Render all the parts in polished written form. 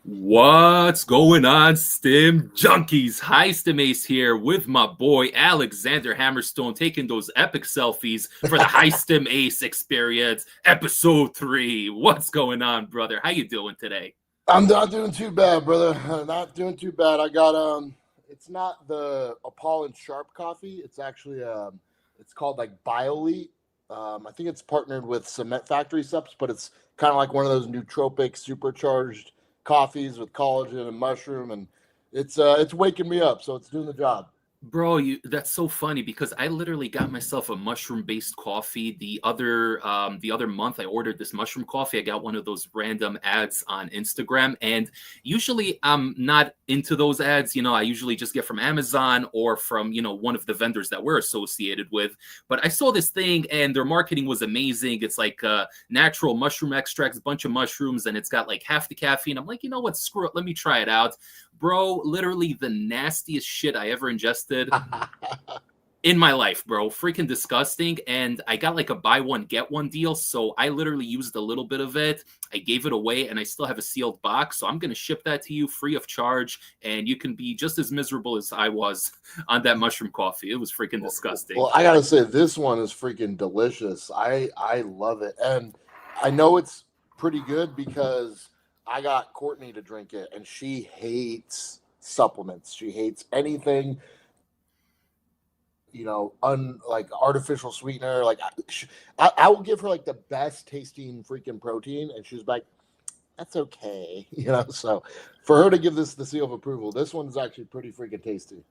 What's going on, Stim Junkies? High Stim Ace here with my boy Alexander Hammerstone taking those epic selfies for the High Stim Ace Experience, Episode 3. What's going on, brother? How you doing today? I'm not doing too bad, brother. Not doing too bad. I got it's not the Appalachia Sharp coffee. It's actually it's called like BioLite. I think it's partnered with Cement Factory Subs, but it's kind of like one of those nootropic supercharged coffees with collagen and mushroom, and it's waking me up, so it's doing the job. Bro, that's so funny because I literally got myself a mushroom-based coffee the other month. I ordered this mushroom coffee. I got one of those random ads on Instagram, and usually I'm not into those ads. I usually just get from Amazon or from, one of the vendors that we're associated with. But I saw this thing and their marketing was amazing. It's like natural mushroom extracts, a bunch of mushrooms, and it's got like half the caffeine. I'm like, you know what? Screw it. Let me try it out. Bro, literally the nastiest shit I ever ingested in my life, bro. Freaking disgusting. And I got like a buy one, get one deal. So I literally used a little bit of it. I gave it away and I still have a sealed box. So I'm going to ship that to you free of charge. And you can be just as miserable as I was on that mushroom coffee. It was freaking disgusting. Well, I gotta say this one is freaking delicious. I love it, and I know it's pretty good because I got Courtney to drink it, and she hates supplements. She hates anything, like artificial sweetener. Like I will give her like the best tasting freaking protein, and she's like, "That's okay," So for her to give this the seal of approval, this one is actually pretty freaking tasty.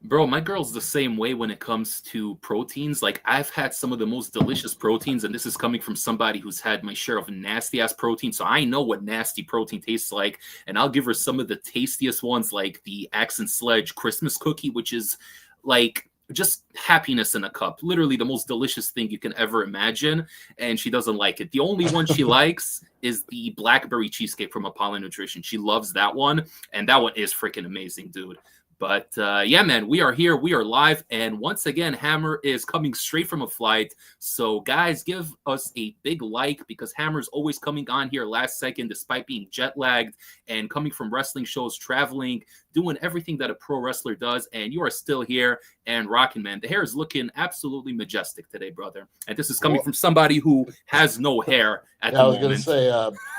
Bro, my girl's the same way when it comes to proteins. Like, I've had some of the most delicious proteins, and this is coming from somebody who's had my share of nasty ass protein. So I know what nasty protein tastes like. And I'll give her some of the tastiest ones, like the Axe and Sledge Christmas cookie, which is like just happiness in a cup. Literally the most delicious thing you can ever imagine. And she doesn't like it. The only one she likes is the blackberry cheesecake from Apollo Nutrition. She loves that one. And that one is freaking amazing, dude. But yeah, man, we are here. We are live. And once again, Hammer is coming straight from a flight. So, guys, give us a big like because Hammer's always coming on here last second, despite being jet lagged and coming from wrestling shows, traveling, doing everything that a pro wrestler does. And you are still here and rocking, man. The hair is looking absolutely majestic today, brother. And this is coming from somebody who has no hair at the I was moment. gonna say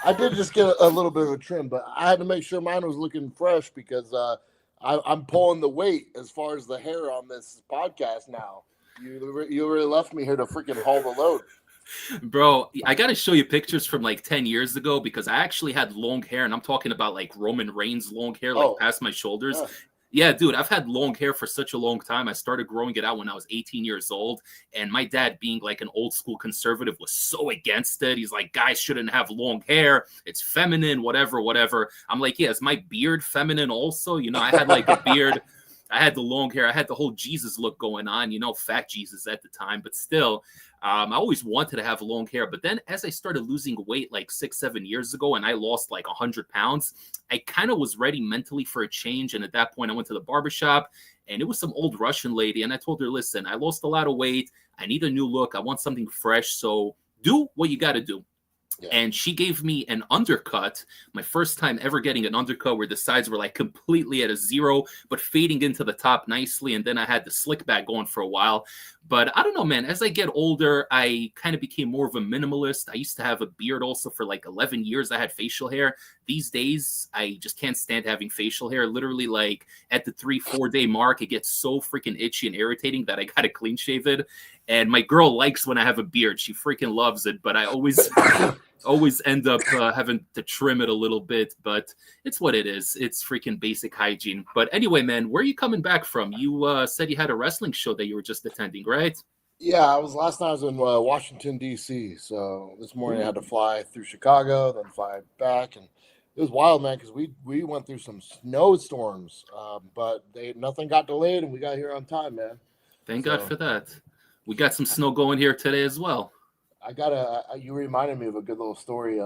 I did just get a little bit of a trim, but I had to make sure mine was looking fresh because I'm pulling the weight as far as the hair on this podcast now. You really left me here to freaking haul the load. Bro, I got to show you pictures from like 10 years ago because I actually had long hair, and I'm talking about like Roman Reigns long hair, like past my shoulders. Yeah. Yeah, dude, I've had long hair for such a long time. I started growing it out when I was 18 years old. And my dad, being like an old school conservative, was so against it. He's like, guys shouldn't have long hair. It's feminine, whatever, whatever. I'm like, yeah, is my beard feminine also? I had like a beard. I had the long hair. I had the whole Jesus look going on, fat Jesus at the time. But still, I always wanted to have long hair. But then as I started losing weight like 6-7 years ago and I lost like 100 pounds, I kind of was ready mentally for a change. And at that point, I went to the barbershop and it was some old Russian lady. And I told her, listen, I lost a lot of weight. I need a new look. I want something fresh. So do what you got to do. Yeah. And she gave me an undercut, my first time ever getting an undercut where the sides were like completely at a zero, but fading into the top nicely. And then I had the slick back going for a while. But I don't know, man, as I get older, I kind of became more of a minimalist. I used to have a beard also for like 11 years. I had facial hair. These days, I just can't stand having facial hair. Literally, like at the 3-4 day mark, it gets so freaking itchy and irritating that I got to clean shave it. And my girl likes when I have a beard. She freaking loves it, but I always end up having to trim it a little bit, but it's what it is. It's freaking basic hygiene. But anyway, man, where are you coming back from? You said you had a wrestling show that you were just attending, right? Yeah, last night I was in Washington, D.C., so this morning I had to fly through Chicago, then fly back, and it was wild, man, because we went through some snowstorms, but nothing got delayed, and we got here on time, man. Thank God for that. We got some snow going here today as well. You reminded me of a good little story,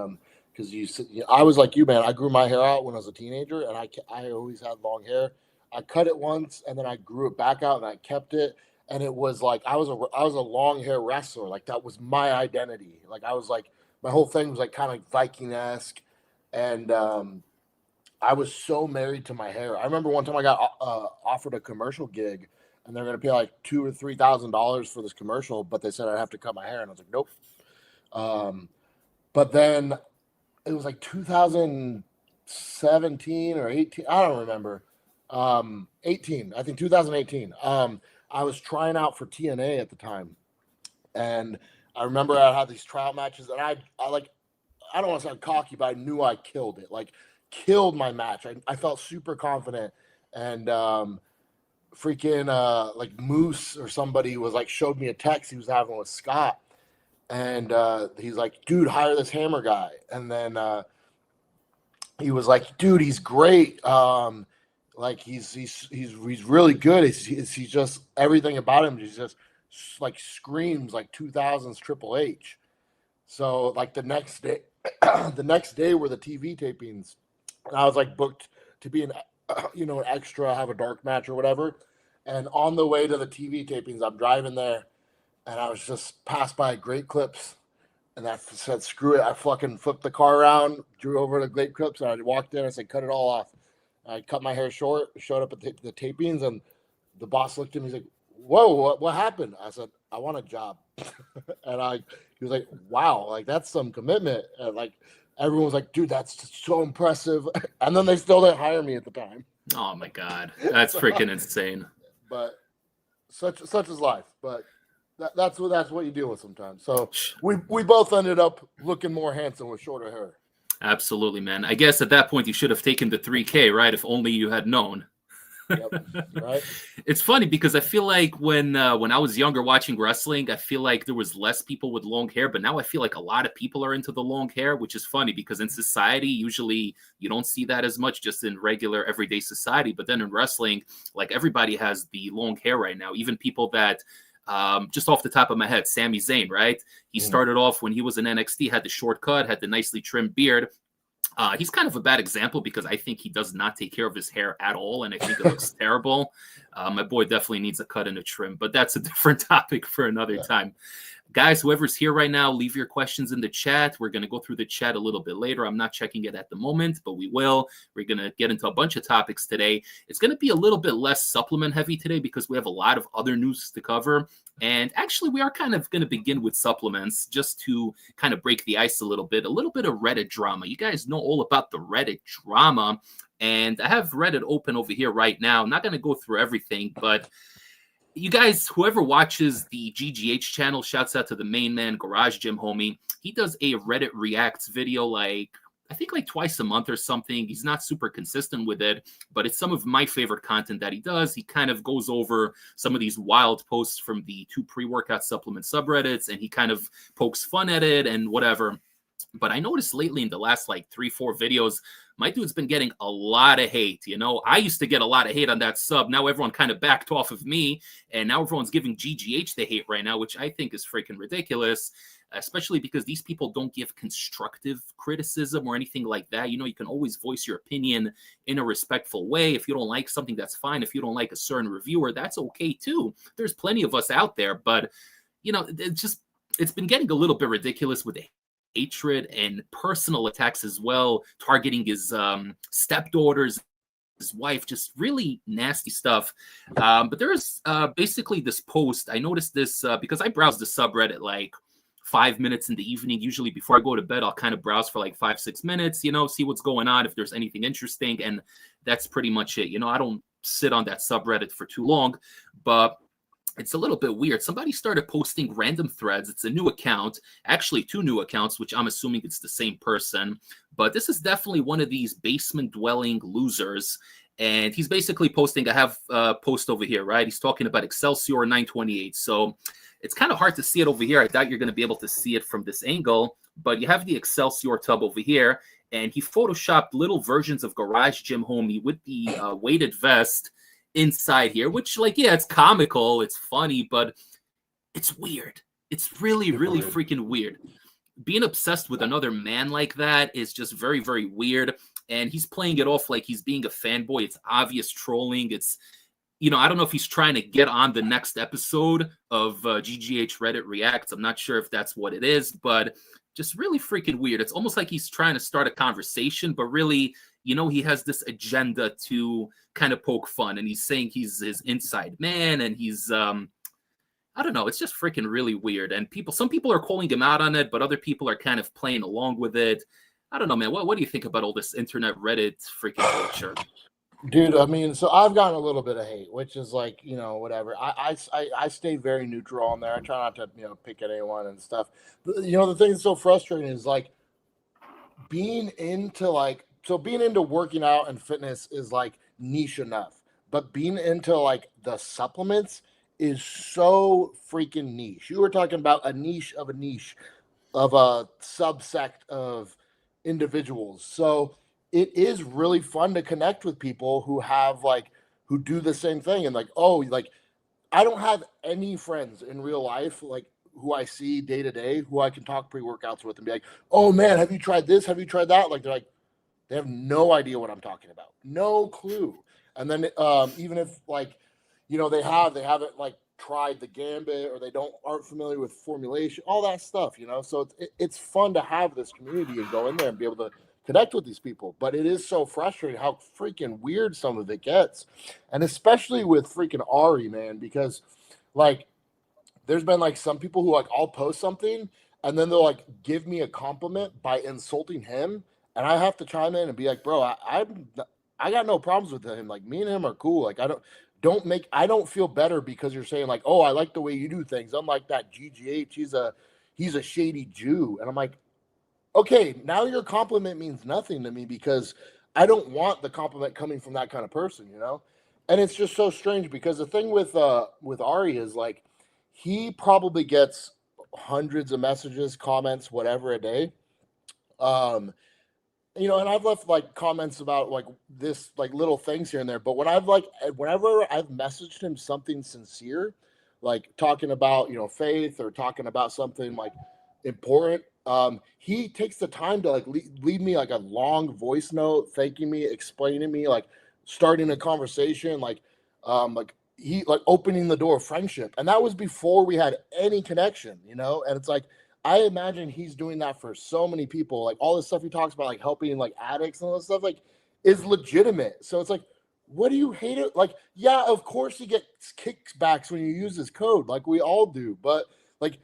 because I was like you, man. I grew my hair out when I was a teenager, and I always had long hair. I cut it once, and then I grew it back out, and I kept it. And it was like I was a long hair wrestler. Like that was my identity. Like I was like my whole thing was like kind of Viking-esque. And I was so married to my hair. I remember one time I got offered a commercial gig, and they're going to pay like $2,000 or $3,000 for this commercial, but they said I'd have to cut my hair, and I was like, nope. But then it was like 2017 or 18. I don't remember. 18. I think 2018. I was trying out for TNA at the time, and I remember I had these trial matches, and I like, I don't want to sound cocky, but I knew I killed it. Like, killed my match. I felt super confident, and freaking like Moose or somebody was like showed me a text he was having with Scott, and he's like, dude, hire this Hammer guy. And then he was like, dude, he's great. Like he's really good. He's just, everything about him, he's just like screams like 2000s Triple H. So like the next day, the next day were the TV tapings, and I was like booked to be an an extra, have a dark match or whatever. And on the way to the TV tapings, I'm driving there, and I was just passed by Great Clips, and I said, screw it. I fucking flipped the car around, drew over to Great Clips, and I walked in. I said, cut it all off. I cut my hair short, showed up at the tapings, and the boss looked at me. He's like, whoa, what happened? I said, I want a job. And he was like, wow, like that's some commitment. And like everyone was like, dude, that's so impressive. And then they still didn't hire me at the time. Oh my God, that's freaking insane. But such is life. But that's what you deal with sometimes. So we both ended up looking more handsome with shorter hair. Absolutely, man. I guess at that point you should have taken the 3K, right? If only you had known. Yep. Right. It's funny because I feel like when I was younger watching wrestling, I feel like there was less people with long hair, but now I feel like a lot of people are into the long hair, which is funny because in society, usually you don't see that as much, just in regular everyday society. But then in wrestling, like everybody has the long hair right now, even people that just off the top of my head, Sami Zayn, right? He started off when he was in NXT, had the short cut, had the nicely trimmed beard. He's kind of a bad example because I think he does not take care of his hair at all, and I think it looks terrible. My boy definitely needs a cut and a trim, but that's a different topic for another time. Guys, whoever's here right now, leave your questions in the chat. We're going to go through the chat a little bit later. I'm not checking it at the moment, but we will. We're going to get into a bunch of topics today. It's going to be a little bit less supplement heavy today because we have a lot of other news to cover. And actually, we are kind of going to begin with supplements just to kind of break the ice a little bit of Reddit drama. You guys know all about the Reddit drama, and I have Reddit open over here right now. I'm not going to go through everything, but you guys, whoever watches the GGH channel, shouts out to the main man, Garage Gym Homie. He does a Reddit Reacts video I think twice a month or something. He's not super consistent with it, but it's some of my favorite content that he does. He kind of goes over some of these wild posts from the 2 pre-workout supplement subreddits, and he kind of pokes fun at it and whatever. But I noticed lately in the last 3-4 videos, my dude's been getting a lot of hate. I used to get a lot of hate on that sub. Now everyone kind of backed off of me, and now everyone's giving GGH the hate right now, which I think is freaking ridiculous, especially because these people don't give constructive criticism or anything like that. You can always voice your opinion in a respectful way. If you don't like something, that's fine. If you don't like a certain reviewer, that's okay too. There's plenty of us out there, but it's been getting a little bit ridiculous with the hatred and personal attacks as well, targeting his stepdaughters, his wife, just really nasty stuff. But there's basically this post. I noticed this because I browse the subreddit 5 minutes in the evening. Usually before I go to bed, I'll kind of browse for 5-6 minutes, see what's going on, if there's anything interesting. And that's pretty much it. I don't sit on that subreddit for too long, but it's a little bit weird. Somebody started posting random threads. It's a new account, actually 2 new accounts, which I'm assuming it's the same person. But this is definitely one of these basement dwelling losers. And he's basically posting, I have a post over here, right? He's talking about Excelsior 928. So it's kind of hard to see it over here. I doubt you're going to be able to see it from this angle, but you have the Excelsior tub over here. And he photoshopped little versions of Garage Gym Homie with the weighted vest inside here, which it's comical, it's funny, but it's weird. It's really freaking weird. Being obsessed with another man like that is just very, very weird. And he's playing it off like he's being a fanboy. It's obvious trolling. It's I don't know if he's trying to get on the next episode of GGH Reddit Reacts. I'm not sure if that's what it is, but just really freaking weird. It's almost like he's trying to start a conversation, but really you know, he has this agenda to kind of poke fun, and he's saying he's his inside man, and he's I don't know, it's just freaking really weird. And some people are calling him out on it, but other people are kind of playing along with it. I don't know, man. What do you think about all this internet Reddit freaking culture? Dude, I mean, so I've gotten a little bit of hate, which is like, whatever. I stay very neutral on there. I try not to, pick at anyone and stuff. But, the thing that's so frustrating is like being into working out and fitness is like niche enough, but being into like the supplements is so freaking niche. You were talking about a niche of a subsect of individuals. So it is really fun to connect with people who do the same thing. And I don't have any friends in real life, like who I see day to day, who I can talk pre-workouts with and be like, oh man, have you tried this? Have you tried that? Like, they have no idea what I'm talking about. No clue. And then even if they haven't like tried the gambit, or they aren't familiar with formulation, all that stuff, so it's fun to have this community and go in there and be able to connect with these people. But it is so frustrating how freaking weird some of it gets, and especially with freaking Ari, man, because like there's been like some people who like I'll post something and then they'll like give me a compliment by insulting him, and I have to chime in and be like, bro, I got no problems with him. Like, me and him are cool. Like, I don't feel better because you're saying like, oh, I like the way you do things. Unlike that GGH, he's a shady Jew. And I'm like, okay, now your compliment means nothing to me because I don't want the compliment coming from that kind of person, And it's just so strange because the thing with Ari is like, he probably gets hundreds of messages, comments, whatever a day. And I've left like comments about like this, like little things here and there. But whenever I've messaged him something sincere, like talking about, faith or talking about something like important, he takes the time to like leave me like a long voice note, thanking me, explaining me, like starting a conversation, like he like opening the door of friendship. And that was before we had any connection, and it's like, I imagine he's doing that for so many people. Like all this stuff he talks about, like helping like addicts and all this stuff, like is legitimate. So it's like, what do you hate it? Like, yeah, of course he gets kickbacks when you use his code, like we all do. But like,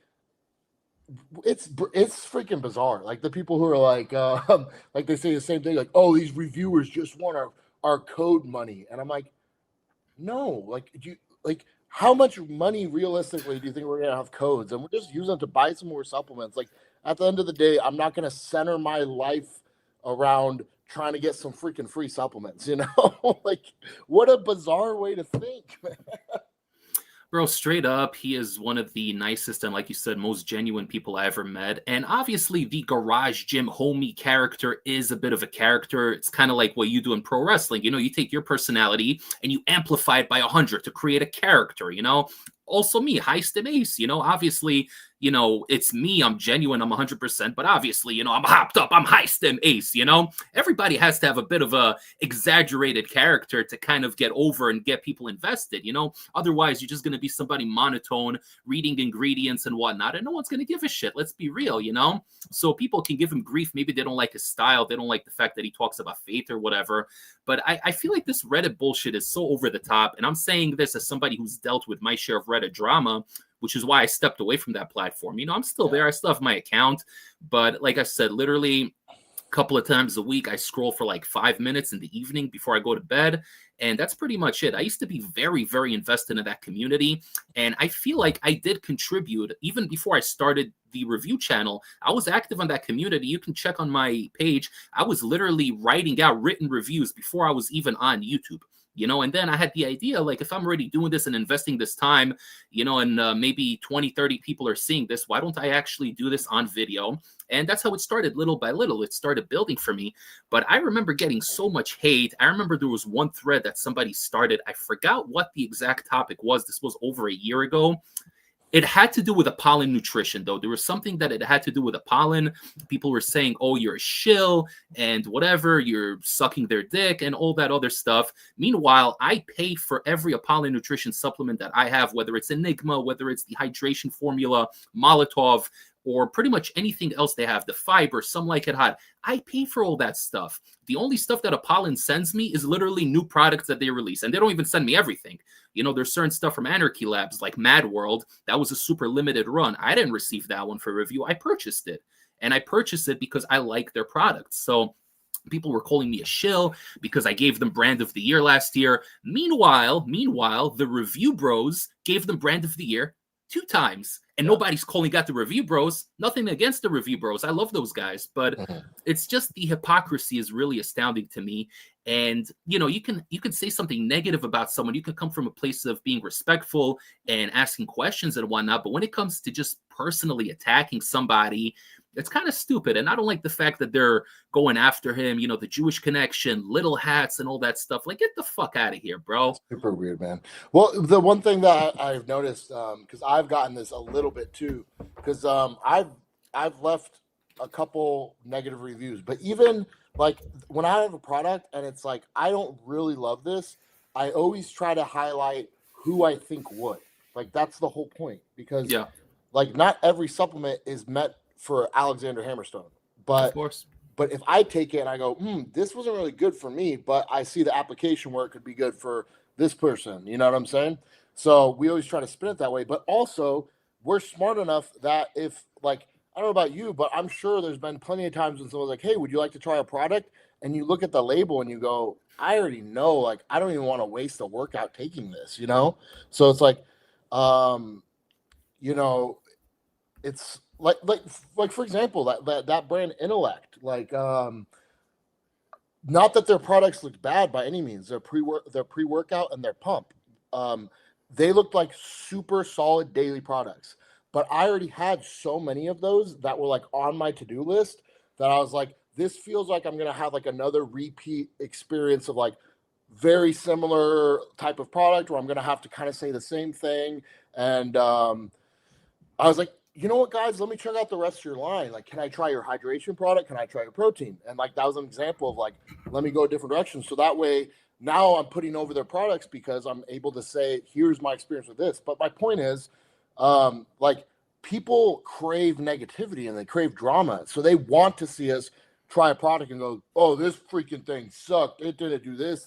it's freaking bizarre. Like the people who are like they say the same thing, like, oh, these reviewers just want our code money, and I'm like, no, like, how much money realistically do you think we're going to have codes? And we're just using them to buy some more supplements. Like, at the end of the day, I'm not going to center my life around trying to get some freaking free supplements, Like, what a bizarre way to think, man. Bro, straight up, he is one of the nicest and, like you said, most genuine people I ever met. And obviously, the garage gym homie character is a bit of a character. It's kind of like what you do in pro wrestling. You take your personality and you amplify it by 100 to create a character, Also me, High Stim Ace, obviously, it's me, I'm genuine, I'm 100%, but obviously, I'm hopped up, I'm High Stim Ace, Everybody has to have a bit of a exaggerated character to kind of get over and get people invested, Otherwise, you're just going to be somebody monotone, reading ingredients and whatnot, and no one's going to give a shit. Let's be real, So people can give him grief. Maybe they don't like his style. They don't like the fact that he talks about faith or whatever. But I feel like this Reddit bullshit is so over the top. And I'm saying this as somebody who's dealt with my share of Reddit drama, which is why I stepped away from that platform. I'm still there. I still have my account. But like I said, literally a couple of times a week, I scroll for like 5 minutes in the evening before I go to bed. And that's pretty much it. I used to be very, very invested in that community. And I feel like I did contribute. Even before I started the review channel, I was active on that community. You can check on my page. I was literally writing out written reviews before I was even on YouTube. And then I had the idea, like, if I'm already doing this and investing this time, and maybe 20, 30 people are seeing this, why don't I actually do this on video? And that's how it started, little by little. It started building for me. But I remember getting so much hate. I remember there was one thread that somebody started. I forgot what the exact topic was. This was over a year ago. It had to do with a pollen nutrition, though. There was something that it had to do with a pollen. People were saying, oh, you're a shill and whatever, you're sucking their dick and all that other stuff. Meanwhile, I pay for every pollen nutrition supplement that I have, whether it's Enigma, whether it's the hydration formula, Molotov, or pretty much anything else they have, the fiber, some like it hot. I pay for all that stuff. The only stuff that Apollon sends me is literally new products that they release. And they don't even send me everything. You know, there's certain stuff from Anarchy Labs, like Mad World. That was a super limited run. I didn't receive that one for review. I purchased it. And I purchased it because I like their products. So people were calling me a shill because I gave them brand of the year last year. Meanwhile, the review bros gave them brand of the year 2 times. And nobody's calling out the review bros. Nothing against the review bros. I love those guys. But it's just the hypocrisy is really astounding to me. And, you know, you can say something negative about someone. You can come from a place of being respectful and asking questions and whatnot. But when it comes to just personally attacking somebody, it's kind of stupid. And I don't like the fact that they're going after him, you know, the Jewish connection, little hats and all that stuff. Like, get the fuck out of here, bro. That's super weird, man. Well, the one thing that I've noticed, because I've gotten this a little bit too, because I've left a couple negative reviews, but even like when I have a product and it's like, I don't really love this, I always try to highlight who I think would. Like, that's the whole point, because like not every supplement is meant for Alexander Hammerstone, but of course. But if I take it and I go, this wasn't really good for me, but I see the application where it could be good for this person. You know what I'm saying? So we always try to spin it that way. But also, we're smart enough that if, like, I don't know about you, but I'm sure there's been plenty of times when someone's like, hey, would you like to try a product? And you look at the label and you go, I already know, like, I don't even want to waste a workout taking this, you know? So it's like, you know, it's like for example, that brand Intellect, like, not that their products look bad by any means. Their pre-workout and their pump, they looked like super solid daily products. But I already had so many of those that were like on my to-do list that I was like, this feels like I'm gonna have like another repeat experience of like very similar type of product where I'm gonna have to kind of say the same thing. And I was like, you know what, guys, let me check out the rest of your line. Like, can I try your hydration product? Can I try your protein? And like, that was an example of like, let me go a different direction. So that way now I'm putting over their products because I'm able to say, here's my experience with this. But my point is, like, people crave negativity and they crave drama. So they want to see us try a product and go, oh, this freaking thing sucked. It didn't do this,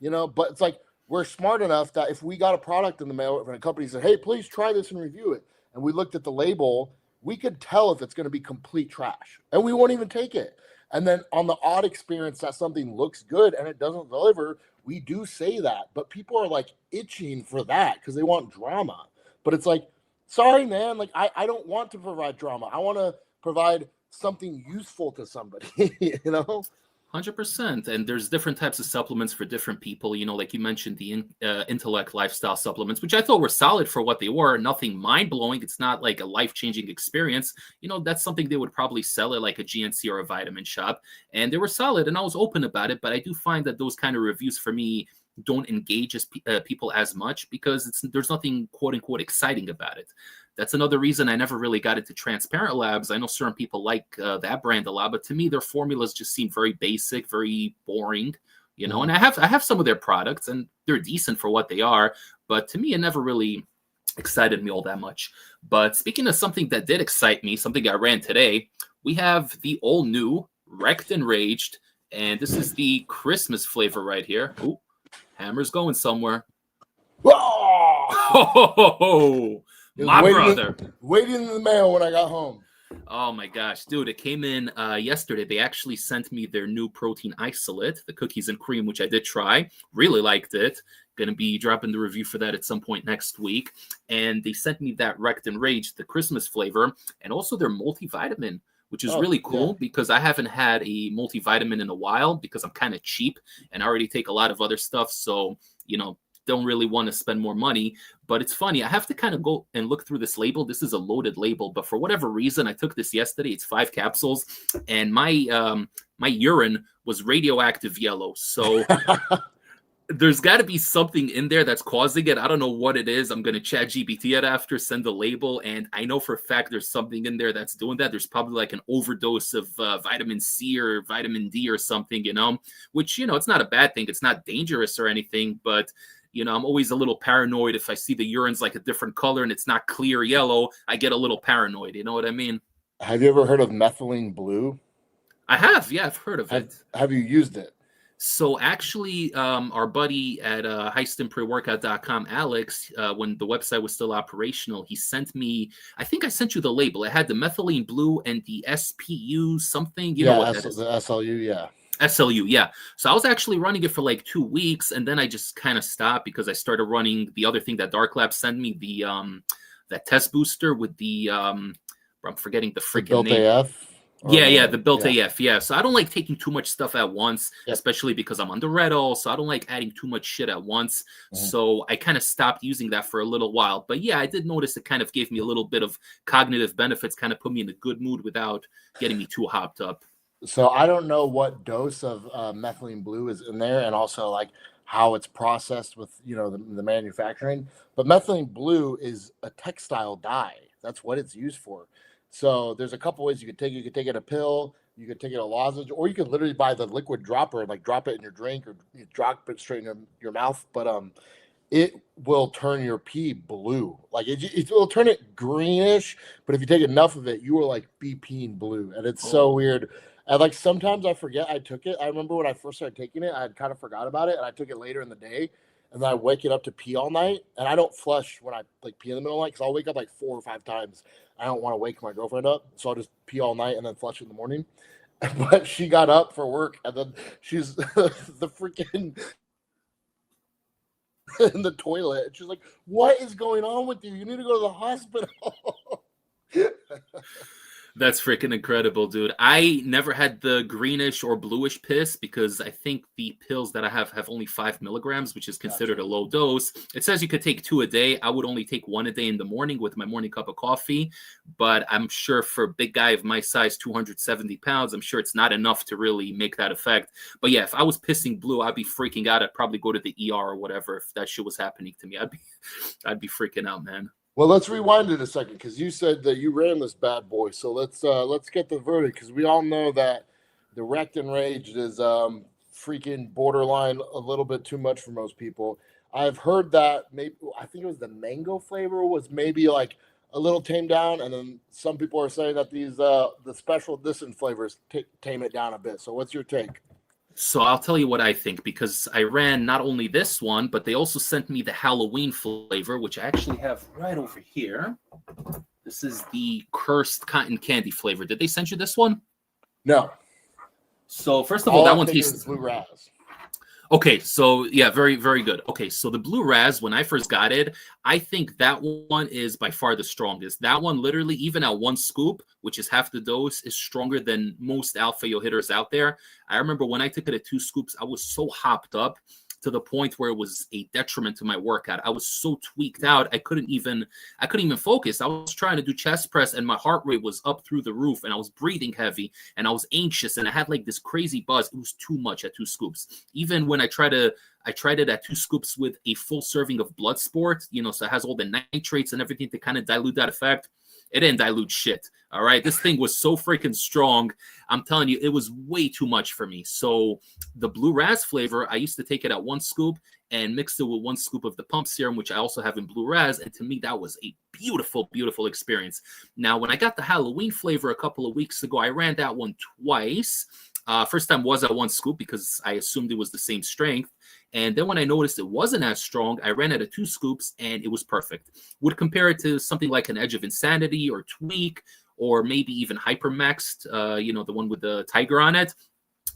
you know, but it's like, we're smart enough that if we got a product in the mail and a company said, hey, please try this and review it, and we looked at the label, we could tell if it's going to be complete trash, and we won't even take it. And then on the odd experience that something looks good and it doesn't deliver, we do say that. But people are like itching for that because they want drama. But it's like, sorry, man, like I don't want to provide drama. I want to provide something useful to somebody, you know? 100%. And there's different types of supplements for different people. You know, like you mentioned, the Intellect lifestyle supplements, which I thought were solid for what they were. Nothing mind-blowing. It's not like a life-changing experience. You know, that's something they would probably sell at like a GNC or a vitamin shop. And they were solid, and I was open about it. But I do find that those kind of reviews for me don't engage people as much because there's nothing quote-unquote exciting about it. That's another reason I never really got into Transparent Labs. I know certain people like that brand a lot, but to me, their formulas just seem very basic, very boring, you know. And I have some of their products, and they're decent for what they are, but to me, it never really excited me all that much. But speaking of something that did excite me, something I ran today, we have the all new Wrecked and Raged, and this is the Christmas flavor right here. Ooh, Hammer's going somewhere. Oh! My brother. Waiting in the mail when I got home. Oh my gosh, dude, it came in yesterday. They actually sent me their new protein isolate, the cookies and cream, which I did try. Really liked it. Gonna be dropping the review for that at some point next week. And they sent me that Wrecked and Rage, the Christmas flavor, and also their multivitamin, which is really cool because I haven't had a multivitamin in a while because I'm kind of cheap and I already take a lot of other stuff. So, you know, don't really want to spend more money. But it's funny, I have to kind of go and look through this label. This is a loaded label, but for whatever reason, I took this yesterday. It's 5 capsules, and my urine was radioactive yellow. So there's got to be something in there that's causing it. I don't know what it is. I'm going to chat GPT it after, send the label, and I know for a fact there's something in there that's doing that. There's probably like an overdose of vitamin C or vitamin D or something, you know, which, you know, it's not a bad thing. It's not dangerous or anything, but You know, I'm always a little paranoid if I see the urine's like a different color and it's not clear yellow. I get a little paranoid. You know what I mean? Have you ever heard of methylene blue? I have. Yeah, I've heard of it. Have you used it? So actually, our buddy at highstimpreworkout.com, Alex, when the website was still operational, he sent me, I think I sent you the label. It had the methylene blue and the SPU something. You know what that is. The SLU, yeah. SLU, yeah. So I was actually running it for like 2 weeks, and then I just kind of stopped because I started running the other thing that Dark Lab sent me, the that test booster with the I'm forgetting the freaking name. AF? Yeah, the built AF, yeah. So I don't like taking too much stuff at once, especially because I'm on the red all, so I don't like adding too much shit at once. So I kind of stopped using that for a little while. But yeah, I did notice it kind of gave me a little bit of cognitive benefits, kind of put me in a good mood without getting me too hopped up. So I don't know what dose of methylene blue is in there, and also like how it's processed with, you know, the manufacturing. But methylene blue is a textile dye. That's what it's used for. So there's a couple ways you could take it. You could take it a pill, you could take it a lozenge, or you could literally buy the liquid dropper and like drop it in your drink, or you drop it straight in your mouth. But it will turn your pee blue. Like it will turn it greenish. But if you take enough of it, you will like be peeing blue, and it's so weird. And like sometimes I forget I took it. I remember when I first started taking it, I had kind of forgot about it, and I took it later in the day. And then I wake it up to pee all night, and I don't flush when I like pee in the middle of the night, because I'll wake up like 4 or 5 times. I don't want to wake my girlfriend up, so I'll just pee all night and then flush in the morning. But she got up for work, and then she's the freaking in the toilet, and she's like, "What is going on with you? You need to go to the hospital." That's freaking incredible, dude. I never had the greenish or bluish piss because I think the pills that I have only 5 milligrams, which is considered a low dose. It says you could take 2 a day. I would only take 1 a day in the morning with my morning cup of coffee. But I'm sure for a big guy of my size, 270 pounds, I'm sure it's not enough to really make that effect. But yeah, if I was pissing blue, I'd be freaking out. I'd probably go to the ER or whatever if that shit was happening to me. I'd be freaking out, man. Well, let's rewind it a second, because you said that you ran this bad boy. So let's get the verdict, because we all know that the Wrecked and Raged is freaking borderline a little bit too much for most people. I've heard that maybe, I think it was the mango flavor was maybe like a little tamed down, and then some people are saying that these the special edition flavors tame it down a bit. So what's your take? So I'll tell you what I think, because I ran not only this one, but they also sent me the Halloween flavor, which I actually have right over here. This is the Cursed Cotton Candy flavor. Did they send you this one? No. So first of all, that one tastes blue raz. Okay, so yeah, very, very good. Okay, so the Blue Raz, when I first got it, I think that one is by far the strongest. That one, literally, even at 1 scoop, which is half the dose, is stronger than most Alpha Yo hitters out there. I remember when I took it at 2 scoops, I was so hopped up to the point where it was a detriment to my workout. I was so tweaked out, I couldn't even focus. I was trying to do chest press, and my heart rate was up through the roof, and I was breathing heavy, and I was anxious, and I had like this crazy buzz. It was too much at 2 scoops. Even when I tried it at 2 scoops with a full serving of Blood Sport, you know, so it has all the nitrates and everything to kind of dilute that effect. It didn't dilute shit. All right. This thing was so freaking strong. I'm telling you, it was way too much for me. So the Blue Raz flavor, I used to take it at 1 scoop and mix it with 1 scoop of the pump serum, which I also have in Blue Raz. And to me, that was a beautiful, beautiful experience. Now, when I got the Halloween flavor a couple of weeks ago, I ran that one twice. First time was at 1 scoop because I assumed it was the same strength. And then when I noticed it wasn't as strong, I ran it at 2 scoops and it was perfect. Would compare it to something like an Edge of Insanity or Tweak, or maybe even Hypermaxed, you know, the one with the tiger on it.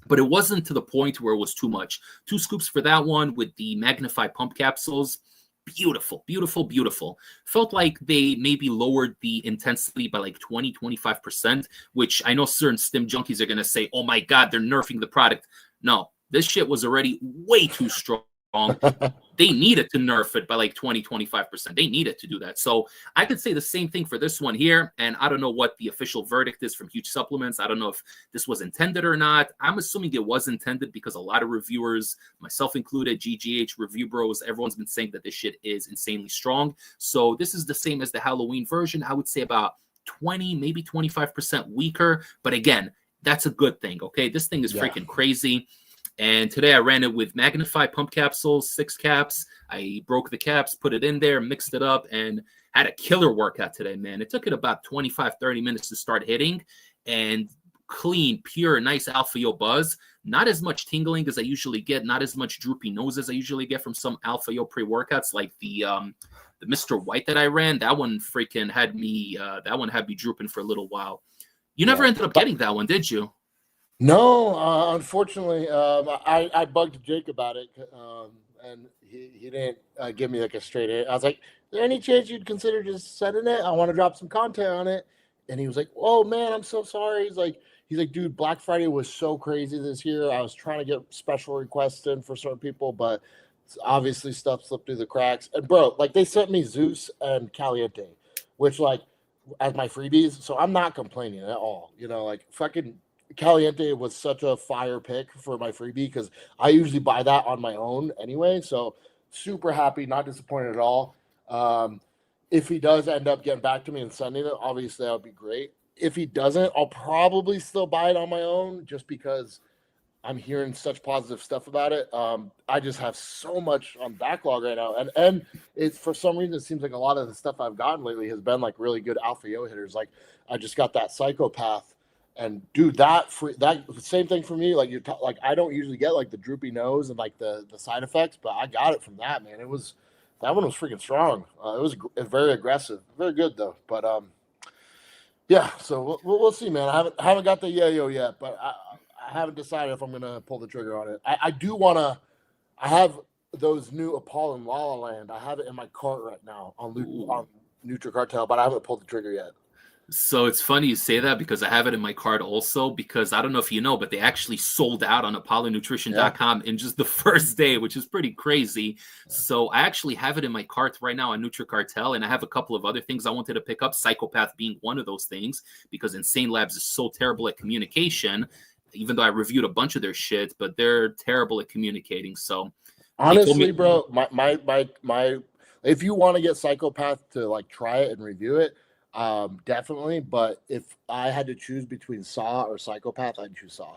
But it wasn't to the point where it was too much. 2 scoops for that one with the Magnify pump capsules. Beautiful, beautiful, beautiful. Felt like they maybe lowered the intensity by like 20-25%, which I know certain stim junkies are going to say, oh my God, they're nerfing the product. No, this shit was already way too strong. They needed to nerf it by like 20-25%. They needed to do that. So I could say the same thing for this one here. And I don't know what the official verdict is from Huge Supplements. I don't know if this was intended or not. I'm assuming it was intended because a lot of reviewers, myself included, GGH, Review Bros, everyone's been saying that this shit is insanely strong. So this is the same as the Halloween version. I would say about 20, maybe 25% weaker. But again, that's a good thing, okay? This thing is freaking crazy. And today I ran it with Magnify pump capsules, 6 caps. I broke the caps, put it in there, mixed it up, and had a killer workout today, man. It took it about 25, 30 minutes to start hitting, and clean, pure, nice Alpha Yo buzz. Not as much tingling as I usually get, not as much droopy nose as I usually get from some Alpha Yo pre-workouts, like the Mr. White that I ran. That one freaking had me drooping for a little while. You never ended up getting that one, did you? No, unfortunately, I bugged Jake about it, and he didn't give me like a straight answer. I was like, "Is there any chance you'd consider just sending it? I want to drop some content on it." And he was like, "Oh man, I'm so sorry." He's like, "Dude, Black Friday was so crazy this year. I was trying to get special requests in for certain people, but obviously stuff slipped through the cracks." And bro, like they sent me Zeus and Caliente, which like as my freebies, so I'm not complaining at all. You know, like fucking Caliente was such a fire pick for my freebie because I usually buy that on my own anyway. So super happy, not disappointed at all. If he does end up getting back to me and sending it, obviously that would be great. If he doesn't, I'll probably still buy it on my own just because I'm hearing such positive stuff about it. I just have so much on backlog right now, and it's for some reason it seems like a lot of the stuff I've gotten lately has been like really good Alpha Yo hitters. Like I just got that Psychopath, and dude, that same thing for me. Like like I don't usually get like the droopy nose and like the side effects, but I got it from that, man. That one was freaking strong. It was very aggressive, very good though. But yeah. So we'll see, man. I haven't got the yayo yet, but I haven't decided if I'm gonna pull the trigger on it. I do wanna. I have those new Apollo and La La Land. I have it in my cart right now on NutriCartel, but I haven't pulled the trigger yet. So it's funny you say that because I have it in my cart also, because I don't know if you know, but they actually sold out on apollonutrition.com in just the first day, which is pretty crazy. So I actually have it in my cart right now on NutriCartel, and I have a couple of other things I wanted to pick up, Psychopath being one of those things, because Insane Labs is so terrible at communication, even though I reviewed a bunch of their shit, but they're terrible at communicating. So honestly, bro, my if you want to get Psychopath to like try it and review it, definitely. But if I had to choose between Saw or Psychopath, I'd choose Saw.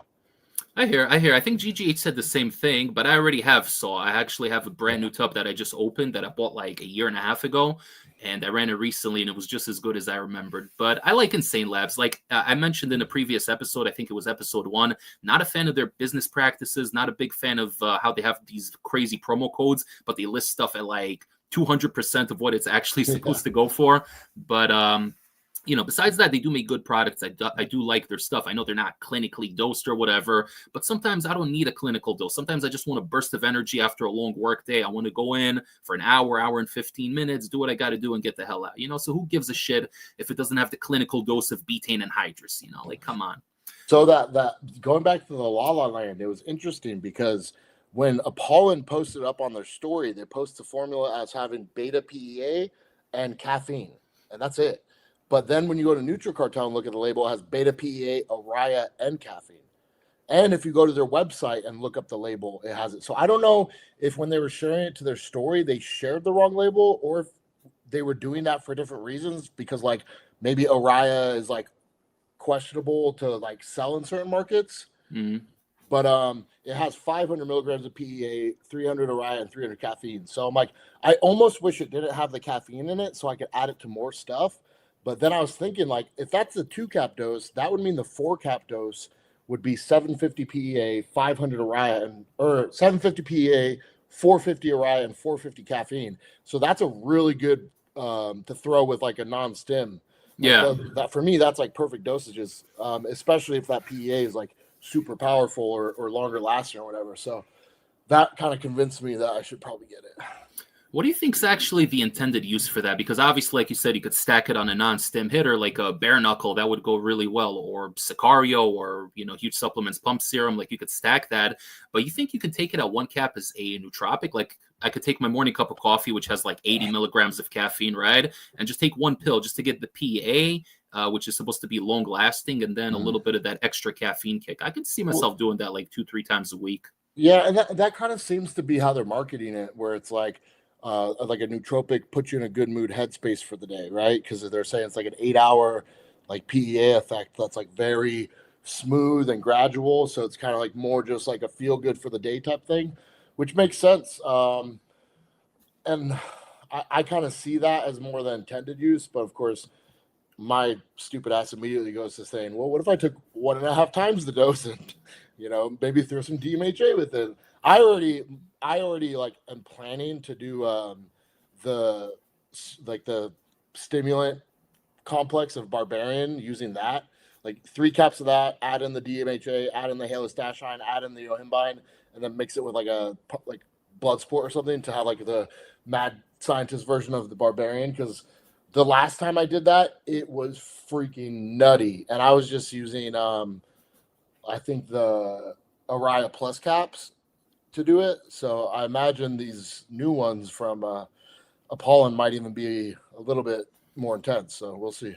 I hear. I think GGH said the same thing, but I already have Saw. I actually have a brand new tub that I just opened that I bought like a year and a half ago, and I ran it recently, and it was just as good as I remembered. But I like Insane Labs. Like I mentioned in a previous episode, I think it was episode 1, not a fan of their business practices, not a big fan of how they have these crazy promo codes, but they list stuff at like 200% of what it's actually supposed to go for. But you know, besides that, they do make good products. I do like their stuff. I know they're not clinically dosed or whatever, but sometimes I don't need a clinical dose. Sometimes I just want a burst of energy after a long work day. I want to go in for an hour and 15 minutes, do what I got to do and get the hell out. You know, so who gives a shit if it doesn't have the clinical dose of betaine and hydrous? You know, like, come on. So that going back to the La La Land, it was interesting because when Apollon posted up on their story, they post the formula as having beta PEA and caffeine, and that's it. But then when you go to NutriCartel and look at the label, it has beta PEA, araya, and caffeine. And if you go to their website and look up the label, it has it. So I don't know if when they were sharing it to their story, they shared the wrong label, or if they were doing that for different reasons, because like maybe araya is like questionable to like sell in certain markets. Mm-hmm. But it has 500 milligrams of PEA, 300 araya, and 300 caffeine. So I'm like, I almost wish it didn't have the caffeine in it so I could add it to more stuff. But then I was thinking, like, if that's the 2-cap dose, that would mean the 4-cap dose would be 750 PEA, 500 araya, or 750 PEA, 450 araya, and 450 caffeine. So that's a really good to throw with like a non-stim. Yeah. That for me, that's like perfect dosages, especially if that PEA is like super powerful or longer lasting or whatever. So that kind of convinced me that I should probably get it. What do you think is actually the intended use for that? Because obviously, like you said, you could stack it on a non-stim hitter like a bare knuckle. That would go really well. Or Sicario or, you know, Huge Supplements pump serum. Like you could stack that. But you think you could take it at 1 cap as a nootropic? Like I could take my morning cup of coffee, which has like 80 milligrams of caffeine, right? And just take 1 pill just to get the PEA, which is supposed to be long lasting. And then a little bit of that extra caffeine kick. I could see myself doing that like 2-3 times a week. Yeah. And that kind of seems to be how they're marketing it, where it's like a nootropic puts you in a good mood headspace for the day, right? Because they're saying it's like an 8-hour like PEA effect that's like very smooth and gradual. So it's kind of like more just like a feel good for the day type thing, which makes sense. And I kind of see that as more the intended use. But of course, my stupid ass immediately goes to saying, well, what if I took 1.5 times the dose and, maybe throw some DMHA with it? I already like am planning to do the stimulant complex of Barbarian, using that, like 3 caps of that, add in the DMHA, add in the halostashine, add in the yohimbine, and then mix it with like blood sport or something to have like the mad scientist version of the Barbarian. Because the last time I did that, it was freaking nutty, and I was just using I think the Araya Plus caps to do it. So I imagine these new ones from Apollon might even be a little bit more intense. So we'll see.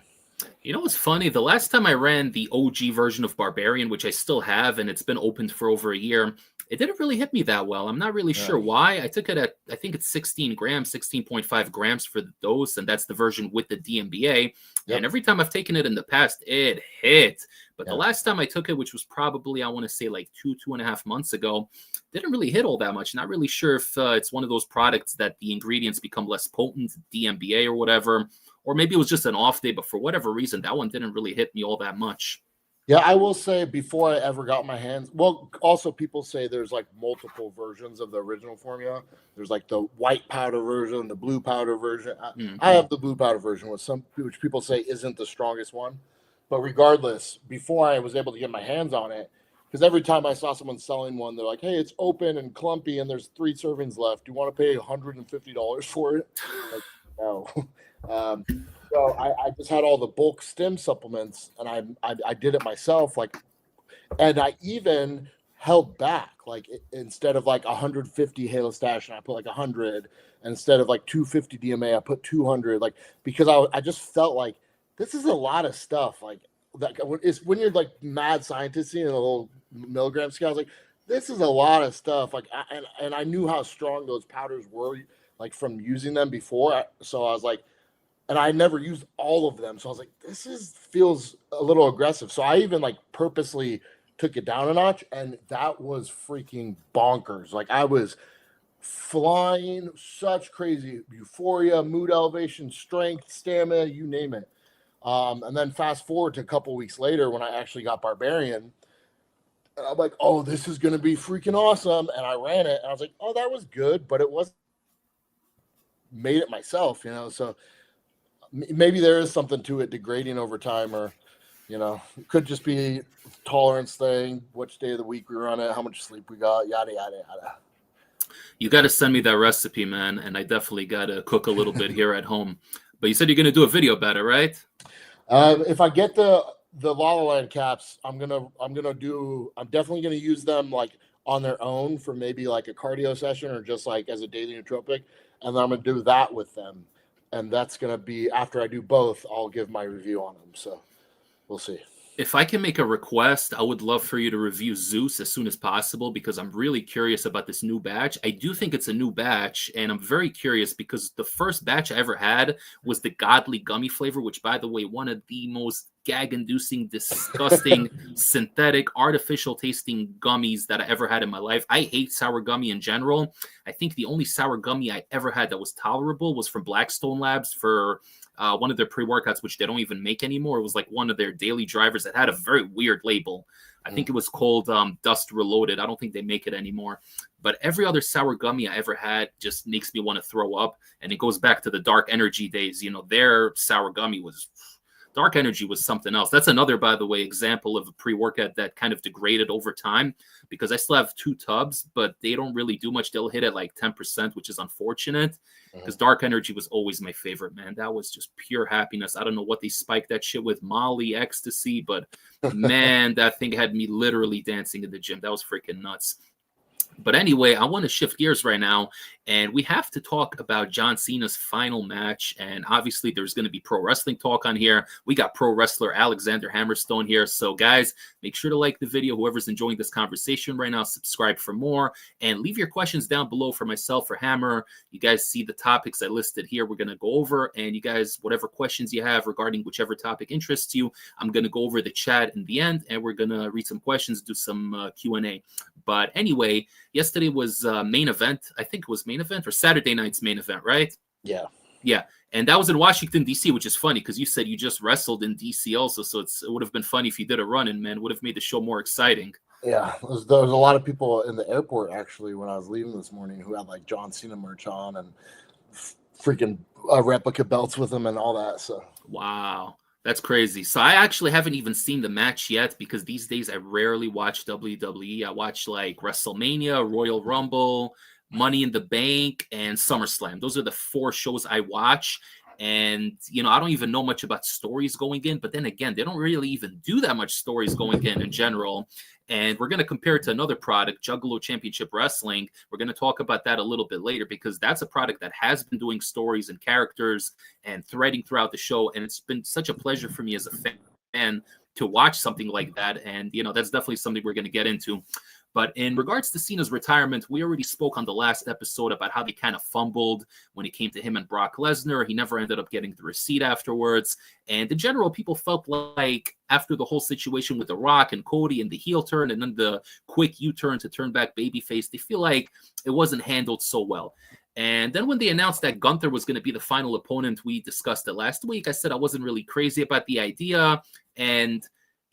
You know what's funny? The last time I ran the OG version of Barbarian, which I still have, and it's been opened for over a year, it didn't really hit me that well. I'm not really sure why. I took it at, I think it's 16 grams, 16.5 grams for the dose, and that's the version with the DMBA. Yep. And every time I've taken it in the past, it hit. But the last time I took it, which was probably, I want to say like 2.5 months ago, didn't really hit all that much. Not really sure if it's one of those products that the ingredients become less potent, DMBA or whatever. Or maybe it was just an off day, but for whatever reason, that one didn't really hit me all that much. Yeah, I will say before I ever got my hands, well, also people say there's like multiple versions of the original formula. There's like the white powder version, the blue powder version. I have the blue powder version, which people say isn't the strongest one. But regardless, before I was able to get my hands on it, because every time I saw someone selling one, they're like, hey, it's open and clumpy and there's 3 servings left. Do you want to pay $150 for it? Like, no. So I just had all the bulk stim supplements, and I did it myself. And I even held back, instead of like 150 halostashine, I put like 100, and instead of like 250 DMA, I put 200. Because I just felt like this is a lot of stuff. It's when you're like mad scientisting and a little milligram scale. I was like, this is a lot of stuff. And I knew how strong those powders were, like from using them before. So I was like. And I never used all of them. So I was like, feels a little aggressive. So I even purposely took it down a notch, and that was freaking bonkers. I was flying, such crazy euphoria, mood elevation, strength, stamina, you name it. And then fast forward to a couple weeks later when I actually got Barbarian, and I'm like, oh, this is going to be freaking awesome. And I ran it, and I was like, oh, that was good, but it wasn't made it myself, so maybe there is something to it degrading over time, or it could just be tolerance thing, which day of the week we run it, how much sleep we got, yada yada yada. You got to send me that recipe, man, and I definitely got to cook a little bit here at home. But you said you're going to do a video about it, right? If I get the Lala Land caps, I'm definitely gonna use them on their own for maybe a cardio session, or just as a daily nootropic, and then I'm gonna do that with them. And that's going to be after I do both, I'll give my review on them. So we'll see. If I can make a request, I would love for you to review Zeus as soon as possible, because I'm really curious about this new batch. I do think it's a new batch, and I'm very curious because the first batch I ever had was the Godly Gummy flavor, which, by the way, one of the most gag-inducing, disgusting, synthetic, artificial-tasting gummies that I ever had in my life. I hate sour gummy in general. I think the only sour gummy I ever had that was tolerable was from Blackstone Labs for one of their pre-workouts, which they don't even make anymore. It was one of their daily drivers that had a very weird label. I think it was called Dust Reloaded. I don't think they make it anymore. But every other sour gummy I ever had just makes me want to throw up. And it goes back to the Dark Energy days. Their sour gummy was... Dark Energy was something else. That's another, by the way, example of a pre-workout that kind of degraded over time, because I still have 2 tubs, but they don't really do much. They'll hit at 10%, which is unfortunate, because Dark Energy was always my favorite, man. That was just pure happiness. I don't know what they spiked that shit with, Molly, ecstasy, but man, that thing had me literally dancing in the gym. That was freaking nuts. But anyway, I want to shift gears right now And we have to talk about John Cena's final match. And obviously, there's going to be pro wrestling talk on here. We got pro wrestler Alexander Hammerstone here. So, guys, make sure to like the video. Whoever's enjoying this conversation right now, subscribe for more. And leave your questions down below for myself or Hammer. You guys see the topics I listed here. We're going to go over. And you guys, whatever questions you have regarding whichever topic interests you, I'm going to go over the chat in the end. And we're going to read some questions, do some Q&A. But anyway, yesterday was main event. I think it was main event or Saturday night's main event, right? Yeah. Yeah. And that was in Washington, D.C., which is funny because you said you just wrestled in D.C. also. So it would have been funny if you did a run and, man, would have made the show more exciting. Yeah. There was a lot of people in the airport, actually, when I was leaving this morning who had like John Cena merch on and freaking replica belts with them and all that. So, wow. That's crazy. So I actually haven't even seen the match yet because these days I rarely watch WWE. I watch like WrestleMania, Royal Rumble, Money in the Bank, and SummerSlam. Those are the 4 shows I watch. And, you know, I don't even know much about stories going in. But then again, they don't really even do that much stories going in general. And we're going to compare it to another product, Juggalo Championship Wrestling. We're going to talk about that a little bit later because that's a product that has been doing stories and characters and threading throughout the show. And it's been such a pleasure for me as a fan to watch something like that. And, you know, that's definitely something we're going to get into. But in regards to Cena's retirement, we already spoke on the last episode about how they kind of fumbled when it came to him and Brock Lesnar. He never ended up getting the receipt afterwards. And in general, people felt like after the whole situation with The Rock and Cody and the heel turn and then the quick U-turn to turn back babyface, they feel like it wasn't handled so well. And then when they announced that Gunther was going to be the final opponent, we discussed it last week. I said I wasn't really crazy about the idea. And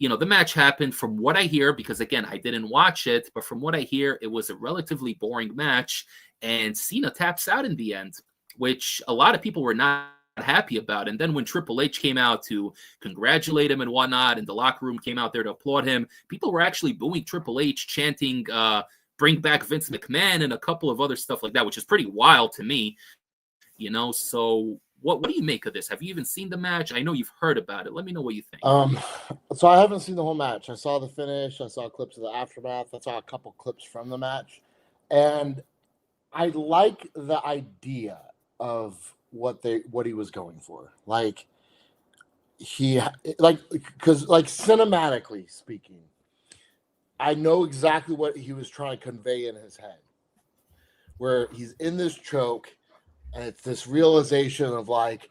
you know, the match happened from what I hear, because again, I didn't watch it, but from what I hear, it was a relatively boring match. And Cena taps out in the end, which a lot of people were not happy about. And then when Triple H came out to congratulate him and whatnot, and the locker room came out there to applaud him, people were actually booing Triple H, chanting, bring back Vince McMahon and a couple of other stuff like that, which is pretty wild to me, you know, so what do you make of this? Have you even seen the match? I know you've heard about it. Let me know what you think. So I haven't seen the whole match. I saw the finish. I saw clips of the aftermath. I saw a couple clips from the match. And I like the idea of what he was going for. Like because cinematically speaking, I know exactly what he was trying to convey in his head. Where he's in this choke and it's this realization of like,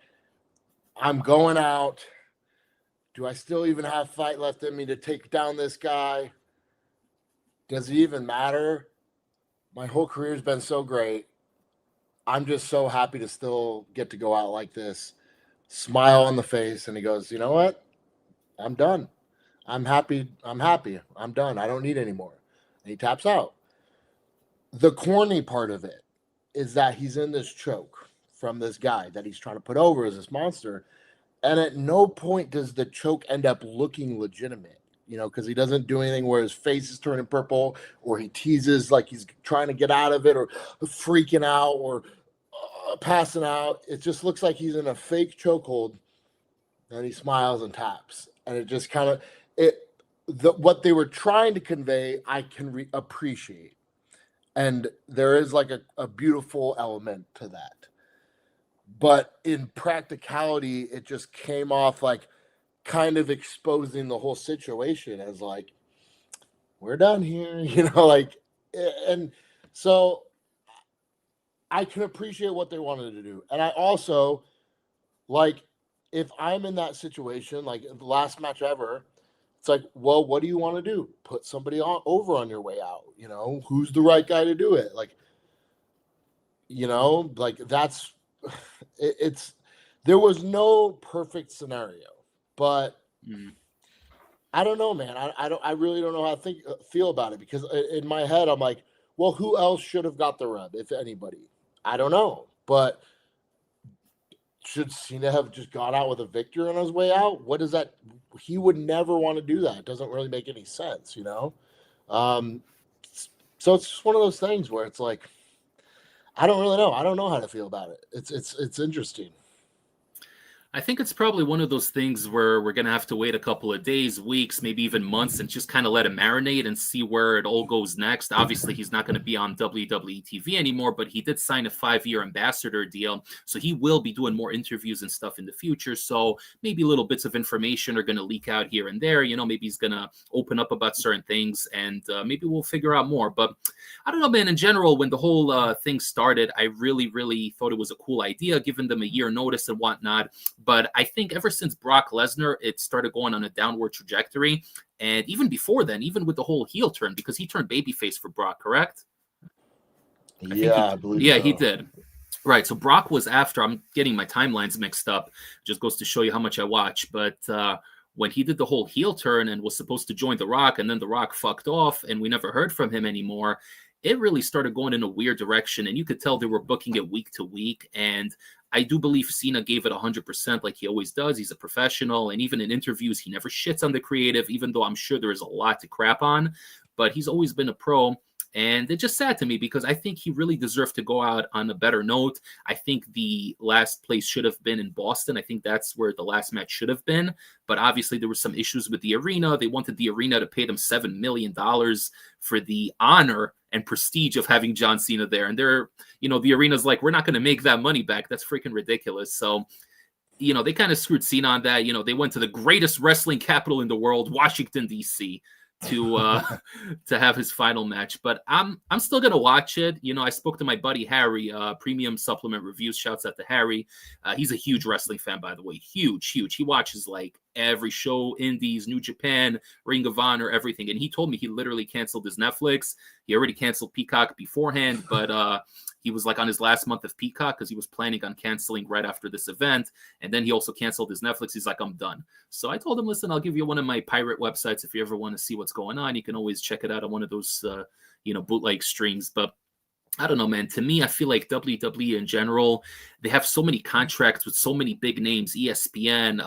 I'm going out. Do I still even have fight left in me to take down this guy? Does it even matter? My whole career's been so great. I'm just so happy to still get to go out like this. Smile on the face. And he goes, you know what? I'm done. I'm happy. I'm done. I don't need any more. And he taps out. The corny part of it is that he's in this choke from this guy that he's trying to put over as this monster. And at no point does the choke end up looking legitimate, you know, because he doesn't do anything where his face is turning purple or he teases like he's trying to get out of it or freaking out or passing out. It just looks like he's in a fake chokehold and he smiles and taps. And it just kind of, what they were trying to convey, I can appreciate. And there is like a beautiful element to that. But in practicality, it just came off like kind of exposing the whole situation as like, we're done here, you know, like, and so I can appreciate what they wanted to do. And I also, like, if I'm in that situation, like the last match ever, it's like, well, what do you want to do? Put somebody over on your way out, you know, who's the right guy to do it? Like, you know, like that's, it's, there was no perfect scenario, but I don't know, man. I really don't know how to feel about it, because in my head, I'm like, well, who else should have got the rub, if anybody? I don't know, but should Cena have just gone out with a victory on his way out? What is that? He would never want to do that. It doesn't really make any sense, you know? So it's just one of those things where it's like, I don't really know. I don't know how to feel about it. It's interesting. I think it's probably one of those things where we're going to have to wait a couple of days, weeks, maybe even months, and just kind of let it marinate and see where it all goes next. Obviously, he's not going to be on WWE TV anymore, but he did sign a 5-year ambassador deal. So he will be doing more interviews and stuff in the future. So maybe little bits of information are going to leak out here and there. Maybe he's going to open up about certain things, and maybe we'll figure out more. But I don't know, man. In general, when the whole thing started, I really, really thought it was a cool idea, giving them a year notice and whatnot. But I think ever since Brock Lesnar, it started going on a downward trajectory. And even before then, even with the whole heel turn, because he turned babyface for Brock, correct? I believe so. He did. Right. So Brock was after. I'm getting my timelines mixed up. Just goes to show you how much I watch. But when he did the whole heel turn and was supposed to join The Rock, and then The Rock fucked off and we never heard from him anymore, it really started going in a weird direction. And you could tell they were booking it week to week. And I do believe Cena gave it 100% like he always does. He's a professional. And even in interviews, he never shits on the creative, even though I'm sure there is a lot to crap on. But he's always been a pro. And it's just sad to me because I think he really deserved to go out on a better note. I think the last place should have been in Boston. I think that's where the last match should have been. But obviously there were some issues with the arena. They wanted the arena to pay them $7 million for the honor and prestige of having John Cena there. And they're, the arena's like, we're not going to make that money back. That's freaking ridiculous. So, they kind of screwed Cena on that. They went to the greatest wrestling capital in the world, Washington, D.C., to have his final match. But I'm still gonna watch it. I spoke to my buddy Harry, Premium Supplement Reviews. Shouts out to Harry. He's a huge wrestling fan, by the way. Huge. He watches like every show, Indies, New Japan, Ring of Honor, everything. And he told me he literally canceled his Netflix. He already canceled Peacock beforehand, but he was like on his last month of Peacock because he was planning on canceling right after this event. And then he also canceled his Netflix. He's like, I'm done. So I told him, listen, I'll give you one of my pirate websites. If you ever want to see what's going on, you can always check it out on one of those, bootleg streams. But I don't know, man. To me, I feel like WWE in general, they have so many contracts with so many big names, ESPN,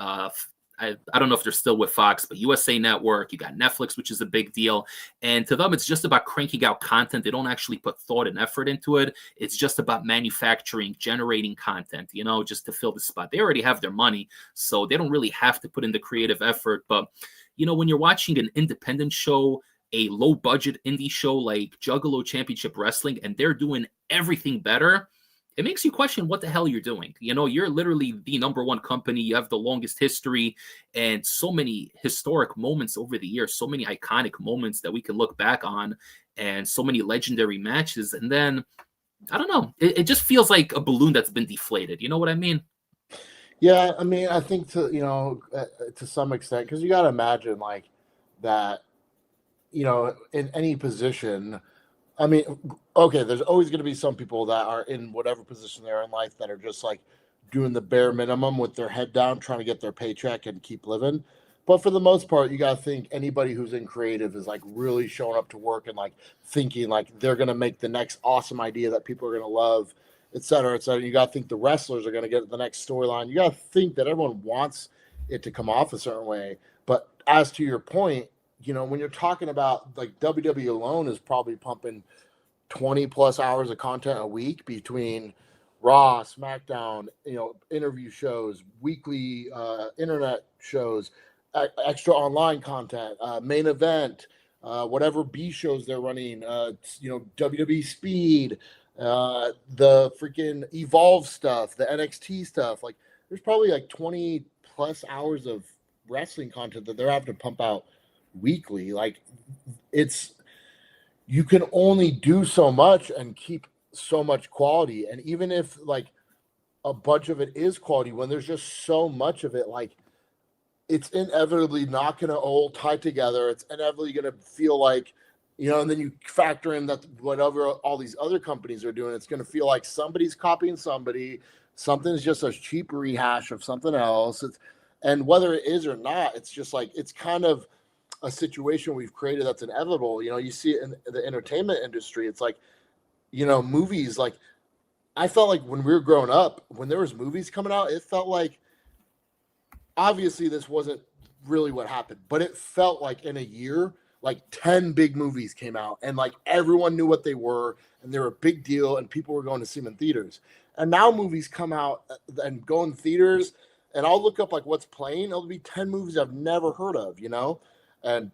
I don't know if they're still with Fox, but USA Network, you got Netflix, which is a big deal. And to them, it's just about cranking out content. They don't actually put thought and effort into it. It's just about manufacturing, generating content, just to fill the spot. They already have their money, so they don't really have to put in the creative effort. But, when you're watching an independent show, a low budget indie show like Juggalo Championship Wrestling, and they're doing everything better, it makes you question what the hell you're doing. You're literally the number one company. You have the longest history and so many historic moments over the years, so many iconic moments that we can look back on and so many legendary matches. And then, I don't know, it just feels like a balloon that's been deflated. You know what I mean? Yeah, I mean, I think to some extent, because you got to imagine like that, in any position. I mean, okay, there's always going to be some people that are in whatever position they're in life that are just like doing the bare minimum with their head down, trying to get their paycheck and keep living. But for the most part, you got to think anybody who's in creative is like really showing up to work and like thinking like they're going to make the next awesome idea that people are going to love, et cetera, et cetera. You got to think the wrestlers are going to get the next storyline. You got to think that everyone wants it to come off a certain way. But as to your point, when you're talking about like WWE alone is probably pumping 20 plus hours of content a week between Raw, SmackDown, interview shows, weekly internet shows, extra online content, main event, whatever B shows they're running, WWE Speed, the freaking Evolve stuff, the NXT stuff. Like there's probably like 20 plus hours of wrestling content that they're having to pump out weekly. Like you can only do so much and keep so much quality. And even if like a bunch of it is quality, when there's just so much of it, like it's inevitably not going to all tie together. It's inevitably going to feel like, and then you factor in that whatever all these other companies are doing, it's going to feel like somebody's copying somebody. Something's just a cheap rehash of something else. And whether it is or not, it's just like, it's kind of a situation we've created that's inevitable. You see it in the entertainment industry. It's like, movies, like I felt like when we were growing up, when there was movies coming out, it felt like, obviously this wasn't really what happened, but it felt like in a year, like 10 big movies came out and like everyone knew what they were and they were a big deal and people were going to see them in theaters. And now movies come out and go in theaters and I'll look up like what's playing. It'll be 10 movies I've never heard of, you know, and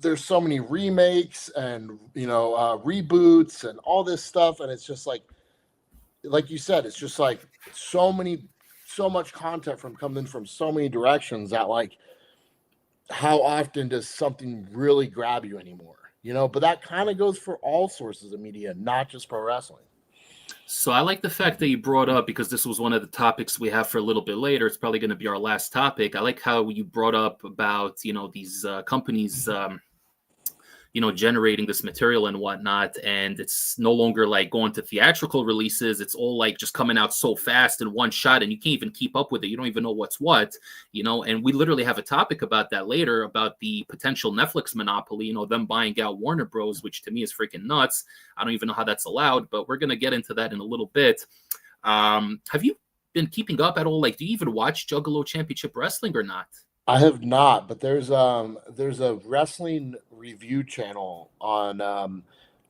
there's so many remakes and reboots and all this stuff, and it's just like you said, it's just like so much content from coming from so many directions that like how often does something really grab you anymore? You know, but that kind of goes for all sources of media, not just pro wrestling. So I like the fact that you brought up, because this was one of the topics we have for a little bit later. It's probably going to be our last topic. I like how you brought up about, these companies, generating this material and whatnot. And it's no longer like going to theatrical releases. It's all like just coming out so fast in one shot, and you can't even keep up with it. You don't even know what's what, and we literally have a topic about that later, about the potential Netflix monopoly, them buying out Warner Bros., which to me is freaking nuts. I don't even know how that's allowed, but we're going to get into that in a little bit. Have you been keeping up at all? Like, do you even watch Juggalo Championship Wrestling or not? I have not, but there's a wrestling review channel on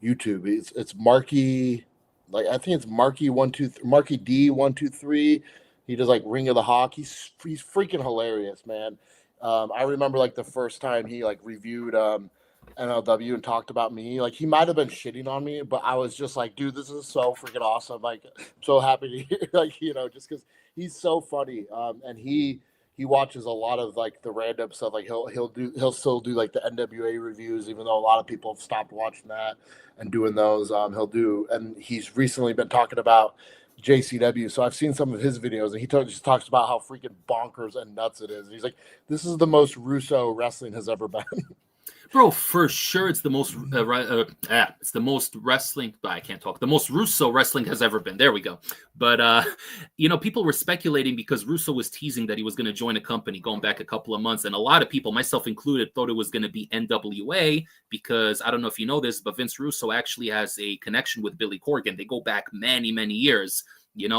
YouTube. It's Marky, like I think it's Marky Marky D123. He does like Ring of the Hawk. He's freaking hilarious, man. I remember like the first time he like reviewed NLW and talked about me. Like he might have been shitting on me, but I was just like, dude, this is so freaking awesome. Like, I'm so happy to hear, like, just because he's so funny. And he watches a lot of like the random stuff. Like he'll still do like the NWA reviews, even though a lot of people have stopped watching that and doing those. And he's recently been talking about JCW. So I've seen some of his videos, and he just talks about how freaking bonkers and nuts it is. And he's like, this is the most Russo wrestling has ever been. Bro, for sure, it's the most it's the most wrestling. I can't talk. The most Russo wrestling has ever been. There we go. But people were speculating because Russo was teasing that he was going to join a company going back a couple of months, and a lot of people, myself included, thought it was going to be NWA, because I don't know if you know this, but Vince Russo actually has a connection with Billy Corgan. They go back many, many years.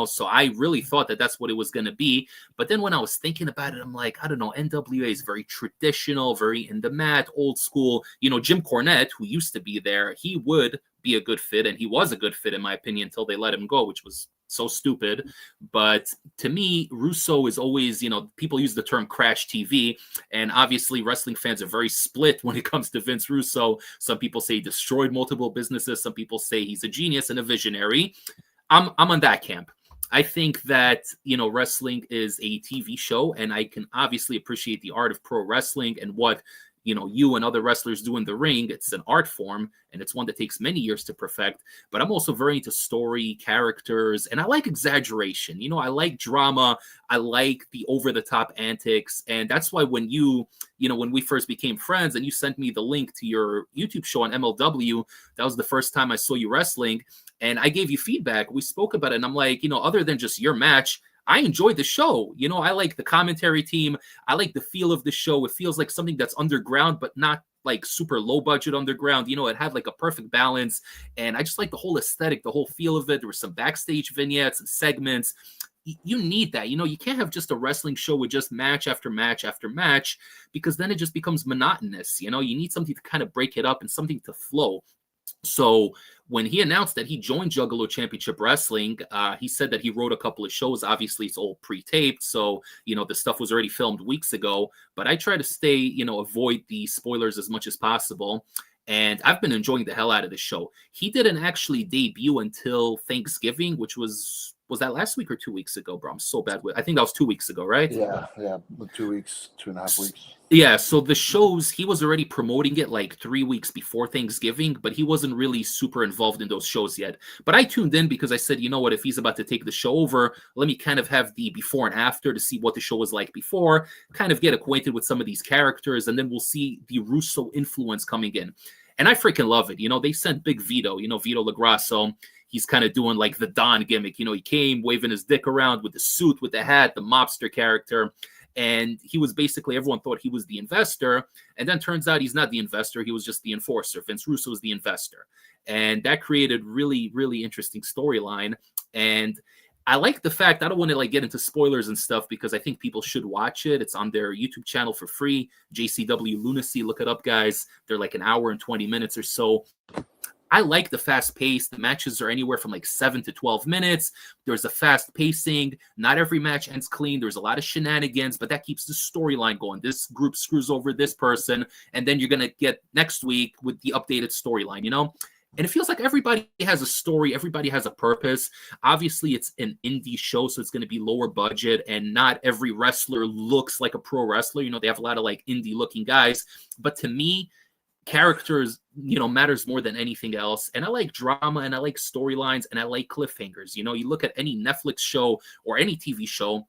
So I really thought that that's what it was going to be. But then when I was thinking about it, I'm like, I don't know, NWA is very traditional, very in the mat, old school. Jim Cornette, who used to be there, he would be a good fit, and he was a good fit, in my opinion, until they let him go, which was so stupid. But to me, Russo is always, people use the term crash TV, and obviously wrestling fans are very split when it comes to Vince Russo. Some people say he destroyed multiple businesses. Some people say he's a genius and a visionary. I'm on that camp. I think that, wrestling is a TV show, and I can obviously appreciate the art of pro wrestling and what, you and other wrestlers do in the ring. It's an art form, and it's one that takes many years to perfect. But I'm also very into story, characters, and I like exaggeration. I like drama. I like the over-the-top antics. And that's why when when we first became friends and you sent me the link to your YouTube show on MLW, that was the first time I saw you wrestling. And I gave you feedback. We spoke about it. And I'm like, other than just your match, I enjoyed the show. I like the commentary team. I like the feel of the show. It feels like something that's underground, but not like super low budget underground. It had like a perfect balance. And I just like the whole aesthetic, the whole feel of it. There were some backstage vignettes and segments. You need that. You can't have just a wrestling show with just match after match after match, because then it just becomes monotonous. You need something to kind of break it up and something to flow. So when he announced that he joined Juggalo Championship Wrestling, he said that he wrote a couple of shows. Obviously, it's all pre-taped, so the stuff was already filmed weeks ago. But I try to stay, avoid the spoilers as much as possible. And I've been enjoying the hell out of the show. He didn't actually debut until Thanksgiving, which was that last week or 2 weeks ago, bro? I'm so bad with. I think that was 2 weeks ago, right? Yeah, 2 weeks, 2.5 weeks. Yeah, so the shows, he was already promoting it like 3 weeks before Thanksgiving, but he wasn't really super involved in those shows yet. But I tuned in because I said, you know what, if he's about to take the show over, let me kind of have the before and after to see what the show was like before, kind of get acquainted with some of these characters, and then we'll see the Russo influence coming in. And I freaking love it. They sent Big Vito, Vito LaGrasso. He's kind of doing like the Don gimmick. He came waving his dick around with the suit, with the hat, the mobster character. And he was basically, everyone thought he was the investor. And then turns out he's not the investor. He was just the enforcer. Vince Russo is the investor. And that created really, really interesting storyline. And I like the fact, I don't want to like get into spoilers and stuff, because I think people should watch it. It's on their YouTube channel for free. JCW Lunacy, look it up, guys. They're like an hour and 20 minutes or so. I like the fast pace. The matches are anywhere from like 7 to 12 minutes. There's a fast pacing. Not every match ends clean. There's a lot of shenanigans, but that keeps the storyline going. This group screws over this person, and then you're going to get next week with the updated storyline, you know? And it feels like everybody has a story, everybody has a purpose. Obviously, it's an indie show, so it's going to be lower budget, and not every wrestler looks like a pro wrestler. You know, they have a lot of like indie looking guys. But to me, characters, you know, matters more than anything else. And I like drama, and I like storylines, and I like cliffhangers. You know, you look at any Netflix show or any TV show,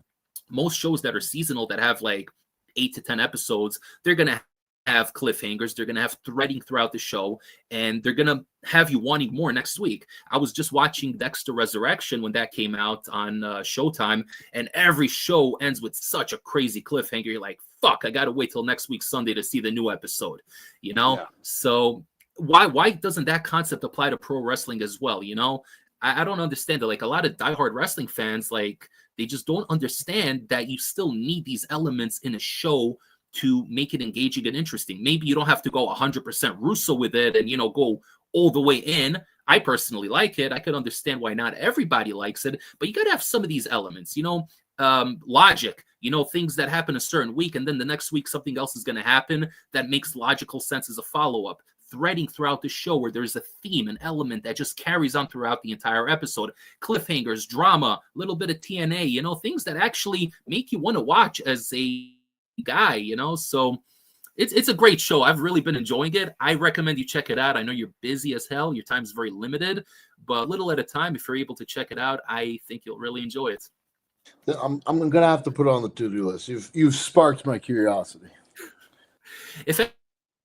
most shows that are seasonal that have like 8 to 10 episodes, they're going to have cliffhangers. They're going to have threading throughout the show, and they're going to have you wanting more next week. I was just watching Dexter Resurrection when that came out on Showtime, and every show ends with such a crazy cliffhanger. You're like, fuck, I got to wait till next week Sunday to see the new episode, you know? Yeah. So why doesn't that concept apply to pro wrestling as well? You know, I don't understand it. Like, a lot of diehard wrestling fans, like, they just don't understand that you still need these elements in a show to make it engaging and interesting. Maybe you don't have to go 100% Russo with it and, you know, go all the way in. I personally like it. I could understand why not everybody likes it, but you got to have some of these elements, you know, logic, you know, things that happen a certain week, and then the next week something else is going to happen that makes logical sense as a follow-up. Threading throughout the show where there's a theme, an element that just carries on throughout the entire episode. Cliffhangers, drama, a little bit of TNA, you know, things that actually make you want to watch as a guy, you know. So it's a great show. I've really been enjoying it. I recommend you check it out. I know you're busy as hell. Your time's very limited, but little at a time, if you're able to check it out, I think you'll really enjoy it. I'm gonna have to put it on the to-do list. You've sparked my curiosity. If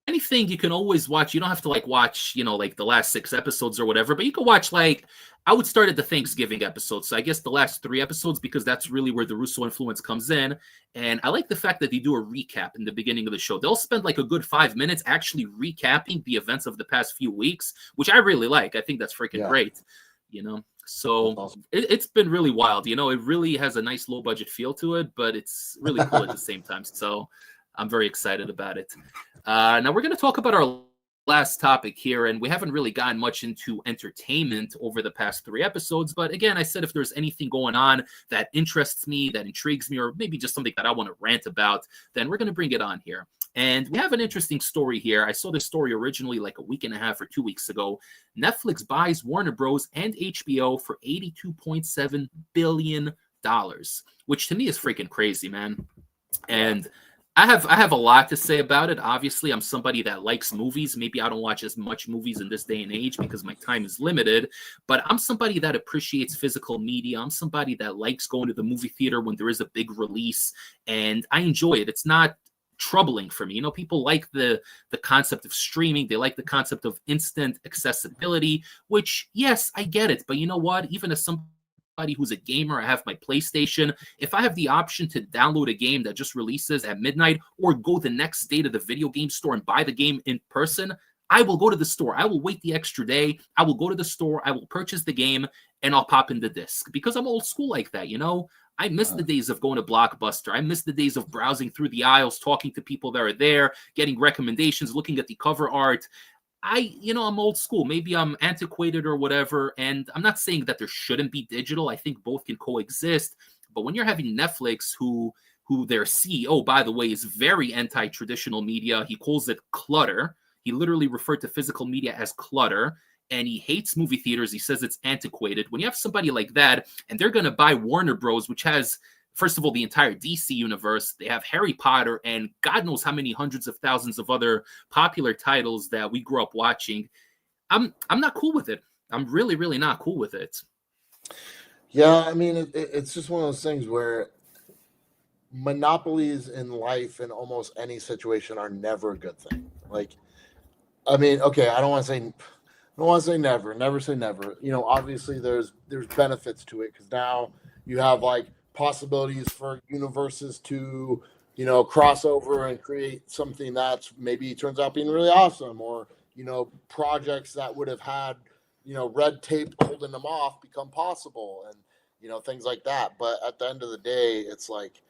anything, you can always watch. You don't have to like watch, you know, like the last 6 episodes or whatever, but you can watch, like, I would start at the Thanksgiving episode. So I guess the last 3 episodes, because that's really where the Russo influence comes in. And I like the fact that they do a recap in the beginning of the show. They'll spend like a good 5 minutes actually recapping the events of the past few weeks, which I really like. I think that's freaking great, you know? So awesome. It's been really wild. You know, it really has a nice low budget feel to it, but it's really cool at the same time. So I'm very excited about it. Now we're going to talk about our last topic here, and we haven't really gotten much into entertainment over the past 3 episodes. But again, I said if there's anything going on that interests me, that intrigues me, or maybe just something that I want to rant about, then we're going to bring it on here. And we have an interesting story here. I saw this story originally like a week and a half or 2 weeks ago. Netflix buys Warner Bros. And HBO for $82.7 billion, which to me is freaking crazy, man. And I have a lot to say about it. Obviously, I'm somebody that likes movies. Maybe I don't watch as much movies in this day and age because my time is limited, but I'm somebody that appreciates physical media. I'm somebody that likes going to the movie theater when there is a big release, and I enjoy it. It's not troubling for me. You know, people like the concept of streaming. They like the concept of instant accessibility, which, yes, I get it. But you know what? Even as somebody who's a gamer, I have my PlayStation. If I have the option to download a game that just releases at midnight or go the next day to the video game store and buy the game in person, I will go to the store. I will wait the extra day. I will go to the store. I will purchase the game, and I'll pop in the disc because I'm old school like that, you know? I miss the days of going to Blockbuster. I miss the days of browsing through the aisles, talking to people that are there, getting recommendations, looking at the cover art. I'm old school. Maybe I'm antiquated or whatever. And I'm not saying that there shouldn't be digital. I think both can coexist. But when you're having Netflix, who their CEO, by the way, is very anti-traditional media. He calls it clutter. He literally referred to physical media as clutter. And he hates movie theaters. He says it's antiquated. When you have somebody like that, and they're going to buy Warner Bros., which has, first of all, the entire DC universe. They have Harry Potter and God knows how many hundreds of thousands of other popular titles that we grew up watching. I'm not cool with it. I'm really, really not cool with it. Yeah, I mean, it's just one of those things where monopolies in life in almost any situation are never a good thing. Like, I mean, okay, I don't want to say never say never. You know, obviously there's benefits to it because now you have like possibilities for universes to, you know, cross over and create something that's maybe turns out being really awesome, or, you know, projects that would have had, you know, red tape holding them off become possible, and, you know, things like that. But at the end of the day, it's like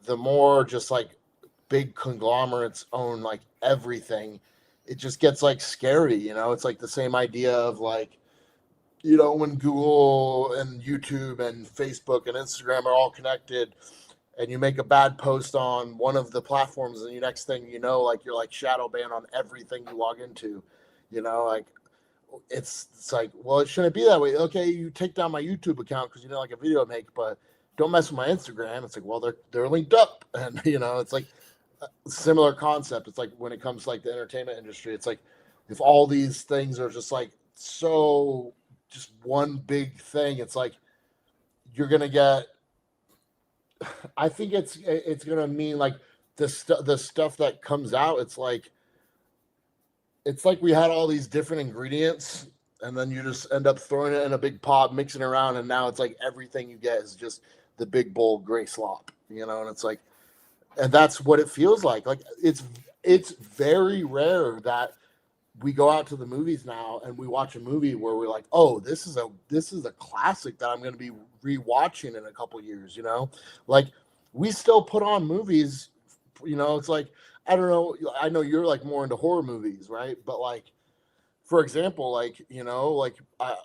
the more just like big conglomerates own like everything, it just gets like scary, you know. It's like the same idea of like, you know, when Google and YouTube and Facebook and Instagram are all connected, and you make a bad post on one of the platforms, and the next thing you know, like you're like shadow banned on everything you log into, you know, like it's like, well, it shouldn't be that way. Okay, you take down my YouTube account because you didn't like a video I make, but don't mess with my Instagram. It's like, well, they're linked up, and you know, it's like a similar concept. It's like when it comes to like the entertainment industry, it's like if all these things are just like so just one big thing, it's like you're gonna get. I think it's gonna mean like the stuff that comes out. It's like we had all these different ingredients, and then you just end up throwing it in a big pot, mixing it around, and now it's like everything you get is just the big bowl gray slop, you know. And it's like, and that's what it feels like. Like it's very rare that we go out to the movies now and we watch a movie where we're like, oh, this is a classic that I'm going to be rewatching in a couple years, you know. Like we still put on movies, you know. It's like, I don't know, I know you're like more into horror movies, right? But like, for example, like, you know, like it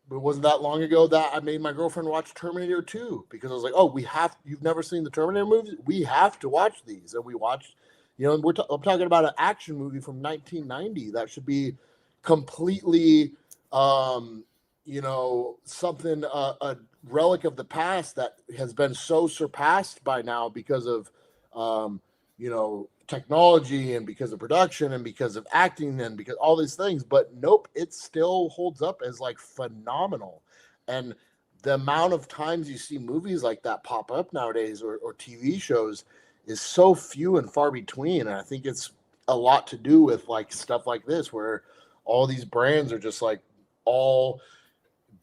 wasn't that long ago that I made my girlfriend watch Terminator 2 because I was like, oh, you've never seen the Terminator movies? We have to watch these. And we watched, you know, and I'm talking about an action movie from 1990 that should be completely, you know, something, a relic of the past that has been so surpassed by now because of, you know, technology and because of production and because of acting and because all these things. But nope, it still holds up as like phenomenal. And the amount of times you see movies like that pop up nowadays, or TV shows, is so few and far between. And I think it's a lot to do with like stuff like this, where all these brands are just like all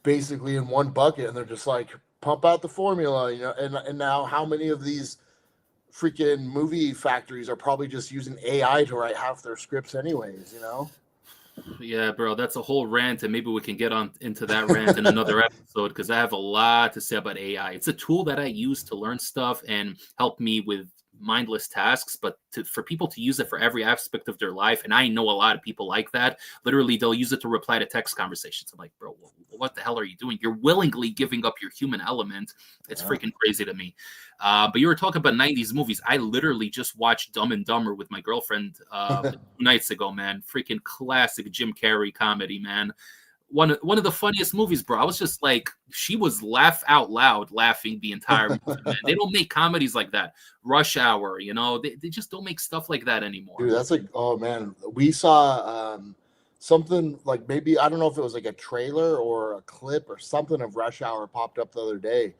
basically in one bucket, and they're just like pump out the formula, you know. And now how many of these freaking movie factories are probably just using AI to write half their scripts anyways, you know? Yeah, bro, that's a whole rant, and maybe we can get on into that rant in another episode because I have a lot to say about AI. It's a tool that I use to learn stuff and help me with mindless tasks, but for people to use it for every aspect of their life, and I know a lot of people like that. Literally, they'll use it to reply to text conversations. I'm like, bro, what the hell are you doing? You're willingly giving up your human element. It's freaking crazy to me. But you were talking about 90s movies. I literally just watched Dumb and Dumber with my girlfriend 2 nights ago, man. Freaking classic Jim Carrey comedy, man. One of the funniest movies, bro. I was just like, she was laugh out loud laughing the entire movie, man. They don't make comedies like that. Rush Hour, you know, they just don't make stuff like that anymore. Dude, that's like, oh man, we saw something like, maybe, I don't know if it was like a trailer or a clip or something of Rush Hour popped up the other day.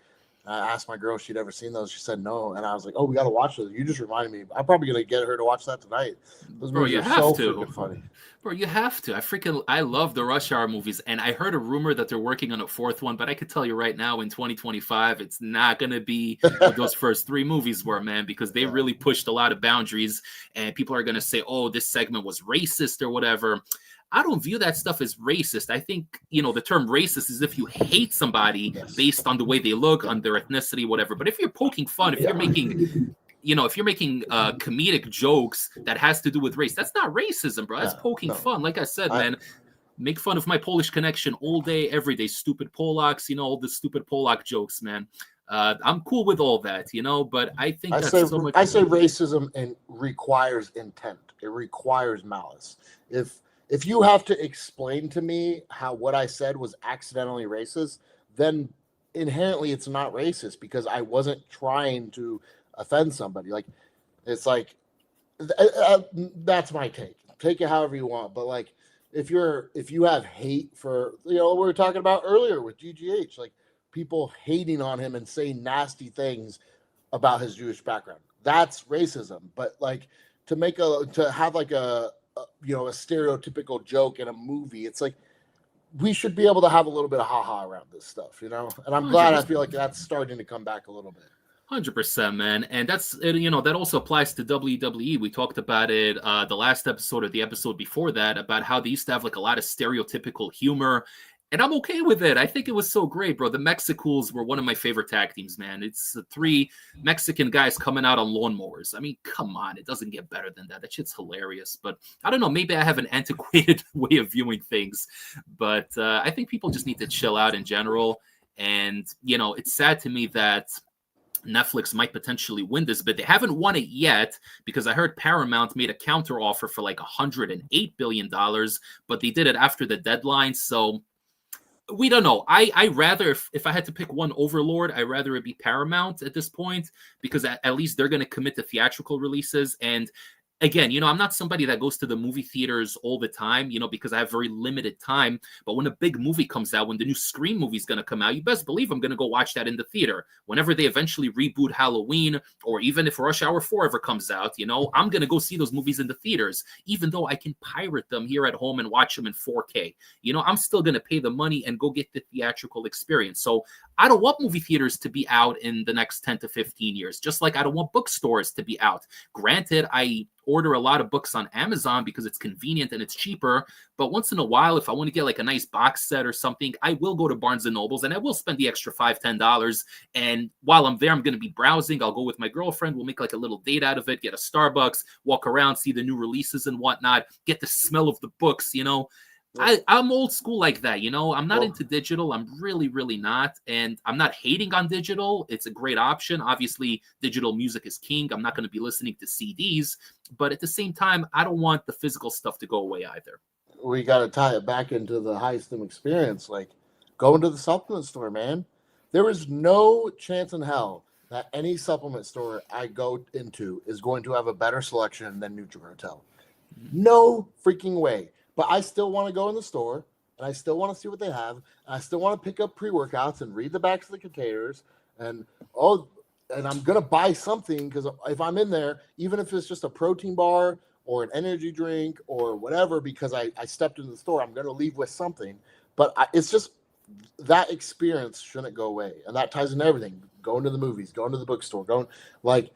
I asked my girl if she'd ever seen those. She said no, and I was like, "Oh, we got to watch those." You just reminded me. I'm probably gonna get her to watch that tonight. Those Bro, movies you are have so to. freaking funny. Bro, you have to. I love the Rush Hour movies, and I heard a rumor that they're working on a fourth one, but I could tell you right now in 2025, it's not going to be what those first 3 movies were, man, because they really pushed a lot of boundaries, and people are going to say, oh, this segment was racist or whatever. I don't view that stuff as racist. I think, you know, the term racist is if you hate somebody based on the way they look, on their ethnicity, whatever. But if you're poking fun, if you're making... You know, if you're making comedic jokes that has to do with race, that's not racism, bro. That's poking fun. Like I said, man, make fun of my Polish connection all day, every day. Stupid Polacks, you know, all the stupid Polak jokes, man. I'm cool with all that, you know, but I think I say racism and requires intent. It requires malice. If you have to explain to me how what I said was accidentally racist, then inherently it's not racist because I wasn't trying to offend somebody. Like, it's like that's my take it however you want. But like, if you have hate for, you know, we were talking about earlier with GGH, like people hating on him and saying nasty things about his Jewish background, that's racism. But like to have like a you know, a stereotypical joke in a movie, it's like we should be able to have a little bit of haha around this stuff, you know. And I'm glad, I feel like that's starting to come back a little bit. 100%, man. And that's, you know, that also applies to WWE. We talked about it the last episode or the episode before that, about how they used to have like a lot of stereotypical humor. And I'm okay with it. I think it was so great, bro. The Mexicools were one of my favorite tag teams, man. It's three Mexican guys coming out on lawnmowers. I mean, come on. It doesn't get better than that. That shit's hilarious. But I don't know. Maybe I have an antiquated way of viewing things. But I think people just need to chill out in general. And, it's sad to me that Netflix might potentially win this, but they haven't won it yet because I heard Paramount made a counter offer for like $108 billion, but they did it after the deadline. So we don't know. I rather, if I had to pick one overlord, I'd rather it be Paramount at this point because at least they're going to commit to theatrical releases. And again, I'm not somebody that goes to the movie theaters all the time, because I have very limited time. But when a big movie comes out, when the new Scream movie is going to come out, you best believe I'm going to go watch that in the theater. Whenever they eventually reboot Halloween, or even if Rush Hour 4 ever comes out, I'm going to go see those movies in the theaters, even though I can pirate them here at home and watch them in 4K. I'm still going to pay the money and go get the theatrical experience. So I don't want movie theaters to be out in the next 10 to 15 years, just like I don't want bookstores to be out. Granted, I order a lot of books on Amazon because it's convenient and it's cheaper. But once in a while, if I want to get like a nice box set or something, I will go to Barnes and Nobles and I will spend the extra $5-10. And while I'm there, I'm going to be browsing. I'll go with my girlfriend. We'll make like a little date out of it, get a Starbucks, walk around, see the new releases and whatnot, get the smell of the books, I'm old school like that, I'm not into digital. I'm really, really not. And I'm not hating on digital. It's a great option. Obviously, digital music is king. I'm not going to be listening to CDs. But at the same time, I don't want the physical stuff to go away either. We got to tie it back into the High Stim Experience. Like, going to the supplement store, man. There is no chance in hell that any supplement store I go into is going to have a better selection than Nutri-Cartel. No freaking way. But I still want to go in the store, and I still want to see what they have, and I still want to pick up pre-workouts and read the backs of the containers, and I'm gonna buy something because if I'm in there, even if it's just a protein bar or an energy drink or whatever, because I stepped into the store, I'm gonna leave with something. But it's just that experience shouldn't go away, and that ties into everything: going to the movies, going to the bookstore, going like.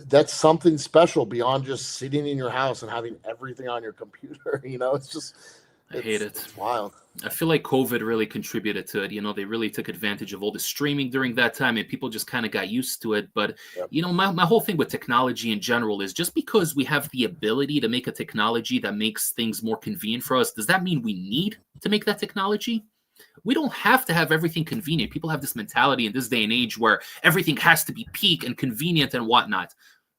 That's something special beyond just sitting in your house and having everything on your computer. I hate it. It's wild. I feel like COVID really contributed to it. They really took advantage of all the streaming during that time and people just kind of got used to it. But, my whole thing with technology in general is just because we have the ability to make a technology that makes things more convenient for us, does that mean we need to make that technology? We don't have to have everything convenient. People have this mentality in this day and age where everything has to be peak and convenient and whatnot.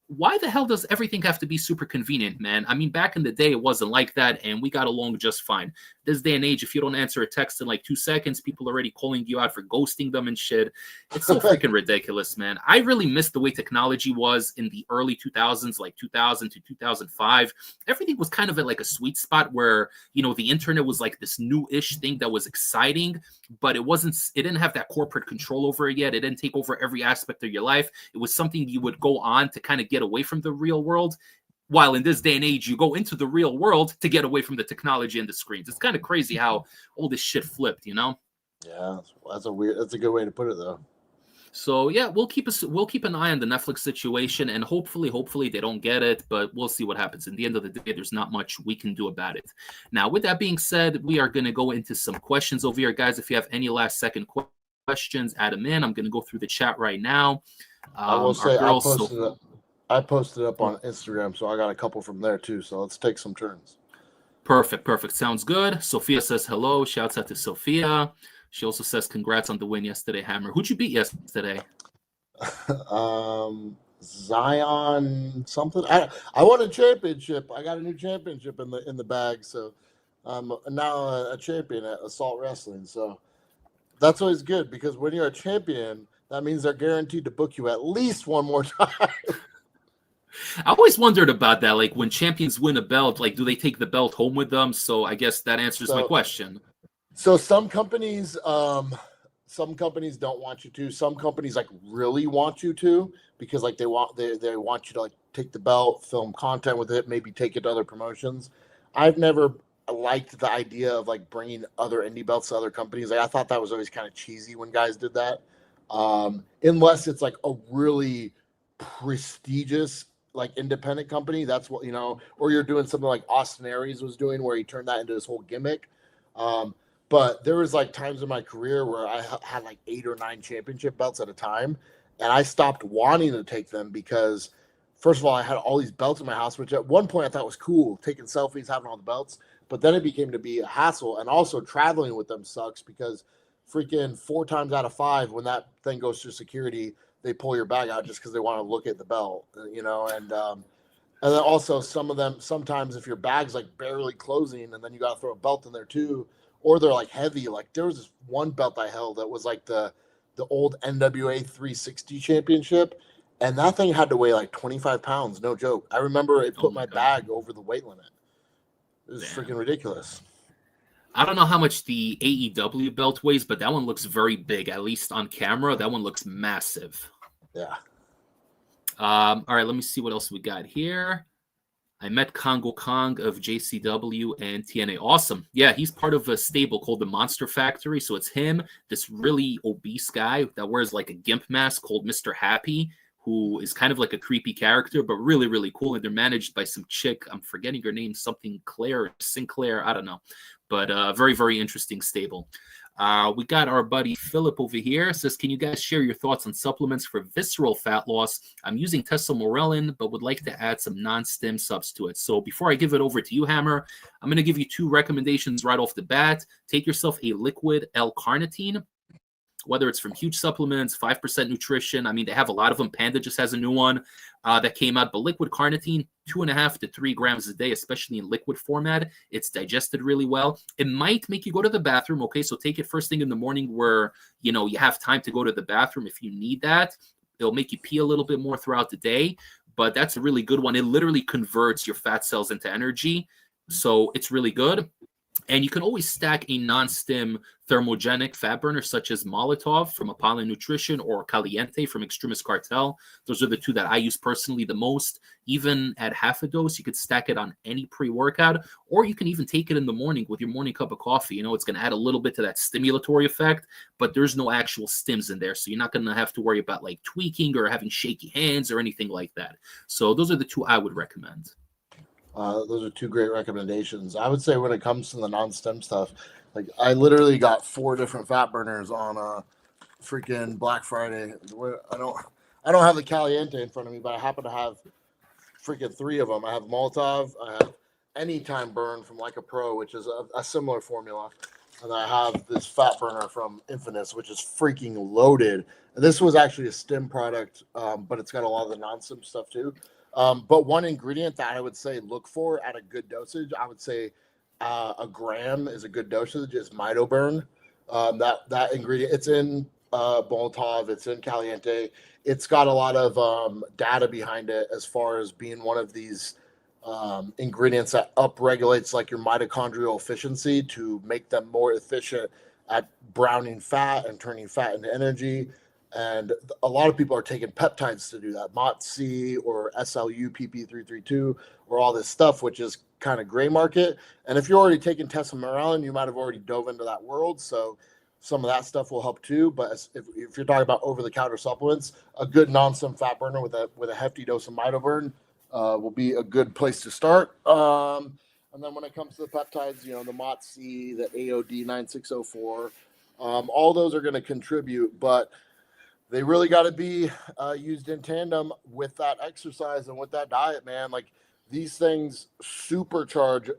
Why the hell does everything have to be super convenient, man? I mean, back in the day, it wasn't like that, and we got along just fine. This day and age, if you don't answer a text in like 2 seconds, people are already calling you out for ghosting them and shit. It's so freaking ridiculous, man. I really miss the way technology was in the early 2000s, like 2000 to 2005. Everything was kind of at like a sweet spot where, the internet was like this new-ish thing that was exciting, but it didn't have that corporate control over it yet. It didn't take over every aspect of your life. It was something you would go on to kind of get away from the real world. While in this day and age, you go into the real world to get away from the technology and the screens. It's kind of crazy how all this shit flipped, Yeah, that's a good way to put it, though. So yeah, we'll keep an eye on the Netflix situation, and hopefully they don't get it, but we'll see what happens. In the end of the day, there's not much we can do about it. Now, with that being said, we are going to go into some questions over here, guys. If you have any last second questions, add them in. I'm going to go through the chat right now. I will say I posted up on Instagram, so I got a couple from there too. So let's take some turns. Perfect. Sounds good. Sophia says hello. Shouts out to Sophia. She also says congrats on the win yesterday, Hammer. Who'd you beat yesterday? Zion something. I won a championship. I got a new championship in the bag, so I'm now a champion at Assault Wrestling. So that's always good because when you're a champion, that means they're guaranteed to book you at least one more time. I always wondered about that. Like when champions win a belt, like do they take the belt home with them? So I guess that answers my question. So some companies don't want you to. Some companies like really want you to because like they want you to like take the belt, film content with it, maybe take it to other promotions. I've never liked the idea of like bringing other indie belts to other companies. Like I thought that was always kind of cheesy when guys did that. Unless it's like a really prestigious like independent company, that's what or you're doing something like Austin Aries was doing where he turned that into this whole gimmick. But there was like times in my career where I had like 8 or 9 championship belts at a time, and I stopped wanting to take them because, first of all, I had all these belts in my house, which at one point I thought was cool, taking selfies, having all the belts. But then it became to be a hassle, and also traveling with them sucks because freaking 4 times out of 5, when that thing goes through security, they pull your bag out just because they want to look at the belt, and then also some of them, sometimes if your bag's like barely closing and then you got to throw a belt in there too, or they're like heavy. Like there was this one belt I held that was like the old NWA 360 championship. And that thing had to weigh like 25 pounds. No joke. I remember it put my bag over the weight limit. It was freaking ridiculous. I don't know how much the AEW belt weighs, but that one looks very big, at least on camera. That one looks massive. Yeah. All right, let me see what else we got here. I met Congo Kong of JCW and TNA. Awesome. Yeah, he's part of a stable called the Monster Factory. So it's him, this really obese guy that wears like a gimp mask called Mr. Happy, who is kind of like a creepy character, but really, really cool. And they're managed by some chick. I'm forgetting her name, something Claire, Sinclair. I don't know. But very, very interesting stable. We got our buddy Philip over here. Says, can you guys share your thoughts on supplements for visceral fat loss? I'm using testosterone, but would like to add some non-stim subs to it. So before I give it over to you, Hammer, I'm going to give you 2 recommendations right off the bat. Take yourself a liquid L-carnitine, whether it's from Huge Supplements, 5% Nutrition. I mean, they have a lot of them. Panda just has a new one that came out. But liquid carnitine, 2.5 to 3 grams a day, especially in liquid format. It's digested really well. It might make you go to the bathroom, okay? So take it first thing in the morning where, you have time to go to the bathroom if you need that. It'll make you pee a little bit more throughout the day. But that's a really good one. It literally converts your fat cells into energy. So it's really good. And you can always stack a non-stim thermogenic fat burner such as Molotov from Apollo Nutrition or Caliente from Extremis Cartel. Those are the 2 that I use personally the most. Even at half a dose, you could stack it on any pre-workout, or you can even take it in the morning with your morning cup of coffee. It's going to add a little bit to that stimulatory effect, but there's no actual stims in there. So you're not going to have to worry about like tweaking or having shaky hands or anything like that. So those are the 2 I would recommend. Those are 2 great recommendations. I would say when it comes to the non-stem stuff, like I literally got 4 different fat burners on freaking Black Friday. I don't have the Caliente in front of me, but I happen to have freaking 3 of them. I have Molotov, I have Anytime Burn from Like a Pro, which is a similar formula, and I have this fat burner from Infamous, which is freaking loaded. And this was actually a stim product, but it's got a lot of the non-stim stuff too. But one ingredient that I would say look for at a good dosage, I would say a gram is a good dosage, is Mitoburn. That ingredient, it's in Molotov, it's in Caliente. It's got a lot of data behind it as far as being one of these ingredients that upregulates like your mitochondrial efficiency to make them more efficient at browning fat and turning fat into energy. And a lot of people are taking peptides to do that, MOTC or SLU PP332 or all this stuff, which is kind of gray market. And if you're already taking testosterone, you might have already dove into that world. So some of that stuff will help too. But if you're talking about over-the-counter supplements, a good non-stim fat burner with a hefty dose of Mitoburn will be a good place to start. And then when it comes to the peptides, the MOTC, the AOD 9604, all those are going to contribute, but they really got to be used in tandem with that exercise and with that diet, man. Like these things supercharge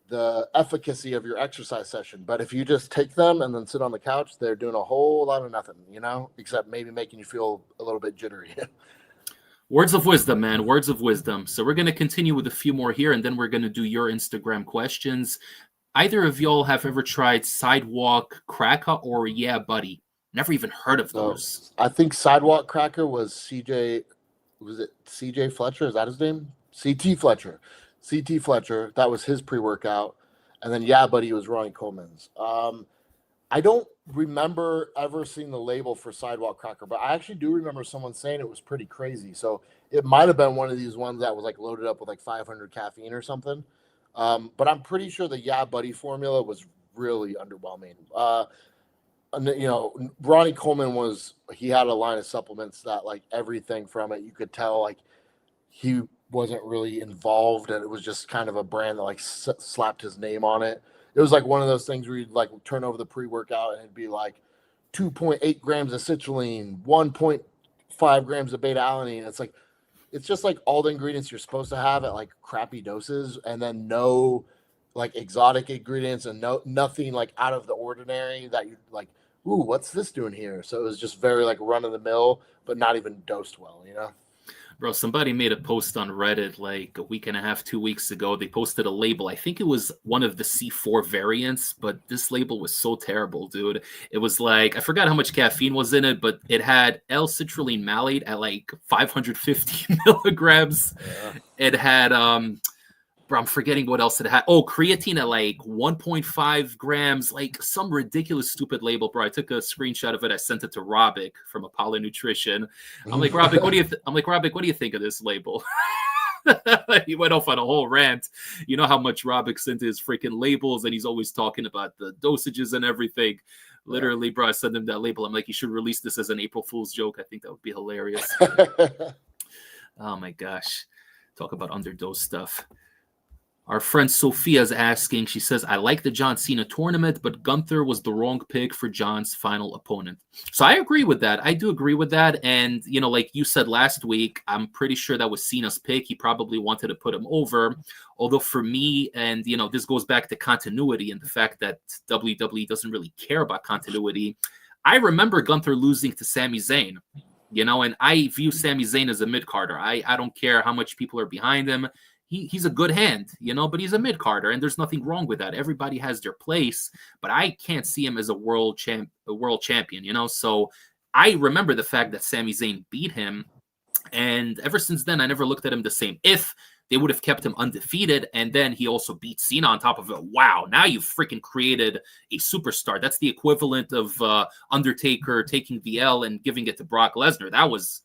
the efficacy of your exercise session. But if you just take them and then sit on the couch, they're doing a whole lot of nothing, except maybe making you feel a little bit jittery. Words of wisdom, man. Words of wisdom. So we're going to continue with a few more here, and then we're going to do your Instagram questions. Either of y'all have ever tried Sidewalk Cracker or Yeah Buddy? Never even heard of those. I think Sidewalk Cracker was CJ. Was it CJ Fletcher? Is that his name? CT Fletcher. CT Fletcher. That was his pre-workout. And then Yeah Buddy was Ronnie Coleman's. I don't remember ever seeing the label for Sidewalk Cracker, but I actually do remember someone saying it was pretty crazy. So it might have been one of these ones that was like loaded up with like 500 caffeine or something. But I'm pretty sure the Yeah Buddy formula was really underwhelming. Ronnie Coleman he had a line of supplements that like everything from it, you could tell like he wasn't really involved and it was just kind of a brand that like slapped his name on it. it was like one of those things where you'd like turn over the pre-workout and it'd be like 2.8 grams of citrulline, 1.5 grams of beta alanine. It's just like all the ingredients you're supposed to have at like crappy doses, and then no like exotic ingredients and nothing like out of the ordinary that you like, ooh, what's this doing here? So it was just very like run of the mill, but not even dosed well, you know? Bro, somebody made a post on Reddit like a week and a half, 2 weeks ago. They posted a label. I think it was one of the C4 variants, but this label was so terrible, dude. It was like, I forgot how much caffeine was in it, but it had L-citrulline malate at like 550 milligrams. Yeah. It had, bro, I'm forgetting what else it had. Oh, creatine at like 1.5 grams, like some ridiculous, stupid label, bro. I took a screenshot of it. I sent it to Robic from Apollo Nutrition. I'm like, Robic, what do you think of this label? He went off on a whole rant. You know how much Robic sent his freaking labels, and he's always talking about the dosages and everything. Literally, bro, I sent him that label. I'm like, you should release this as an April Fool's joke. I think that would be hilarious. Oh my gosh. Talk about underdose stuff. Our friend Sophia's asking, she says, I like the John Cena tournament, but Gunther was the wrong pick for John's final opponent. So I agree with that. I do agree with that. And, you know, like you said last week, I'm pretty sure that was Cena's pick. He probably wanted to put him over. Although for me, and, you know, this goes back to continuity and the fact that WWE doesn't really care about continuity. I remember Gunther losing to Sami Zayn, you know, and I view Sami Zayn as a mid-carder. I don't care how much people are behind him. He's a good hand, you know, but he's a mid-carder, and there's nothing wrong with that. Everybody has their place, but I can't see him as a world champion, you know. So I remember the fact that Sami Zayn beat him, and ever since then, I never looked at him the same. If they would have kept him undefeated, and then he also beat Cena on top of it, wow, now you've freaking created a superstar. That's the equivalent of Undertaker taking the L and giving it to Brock Lesnar. That was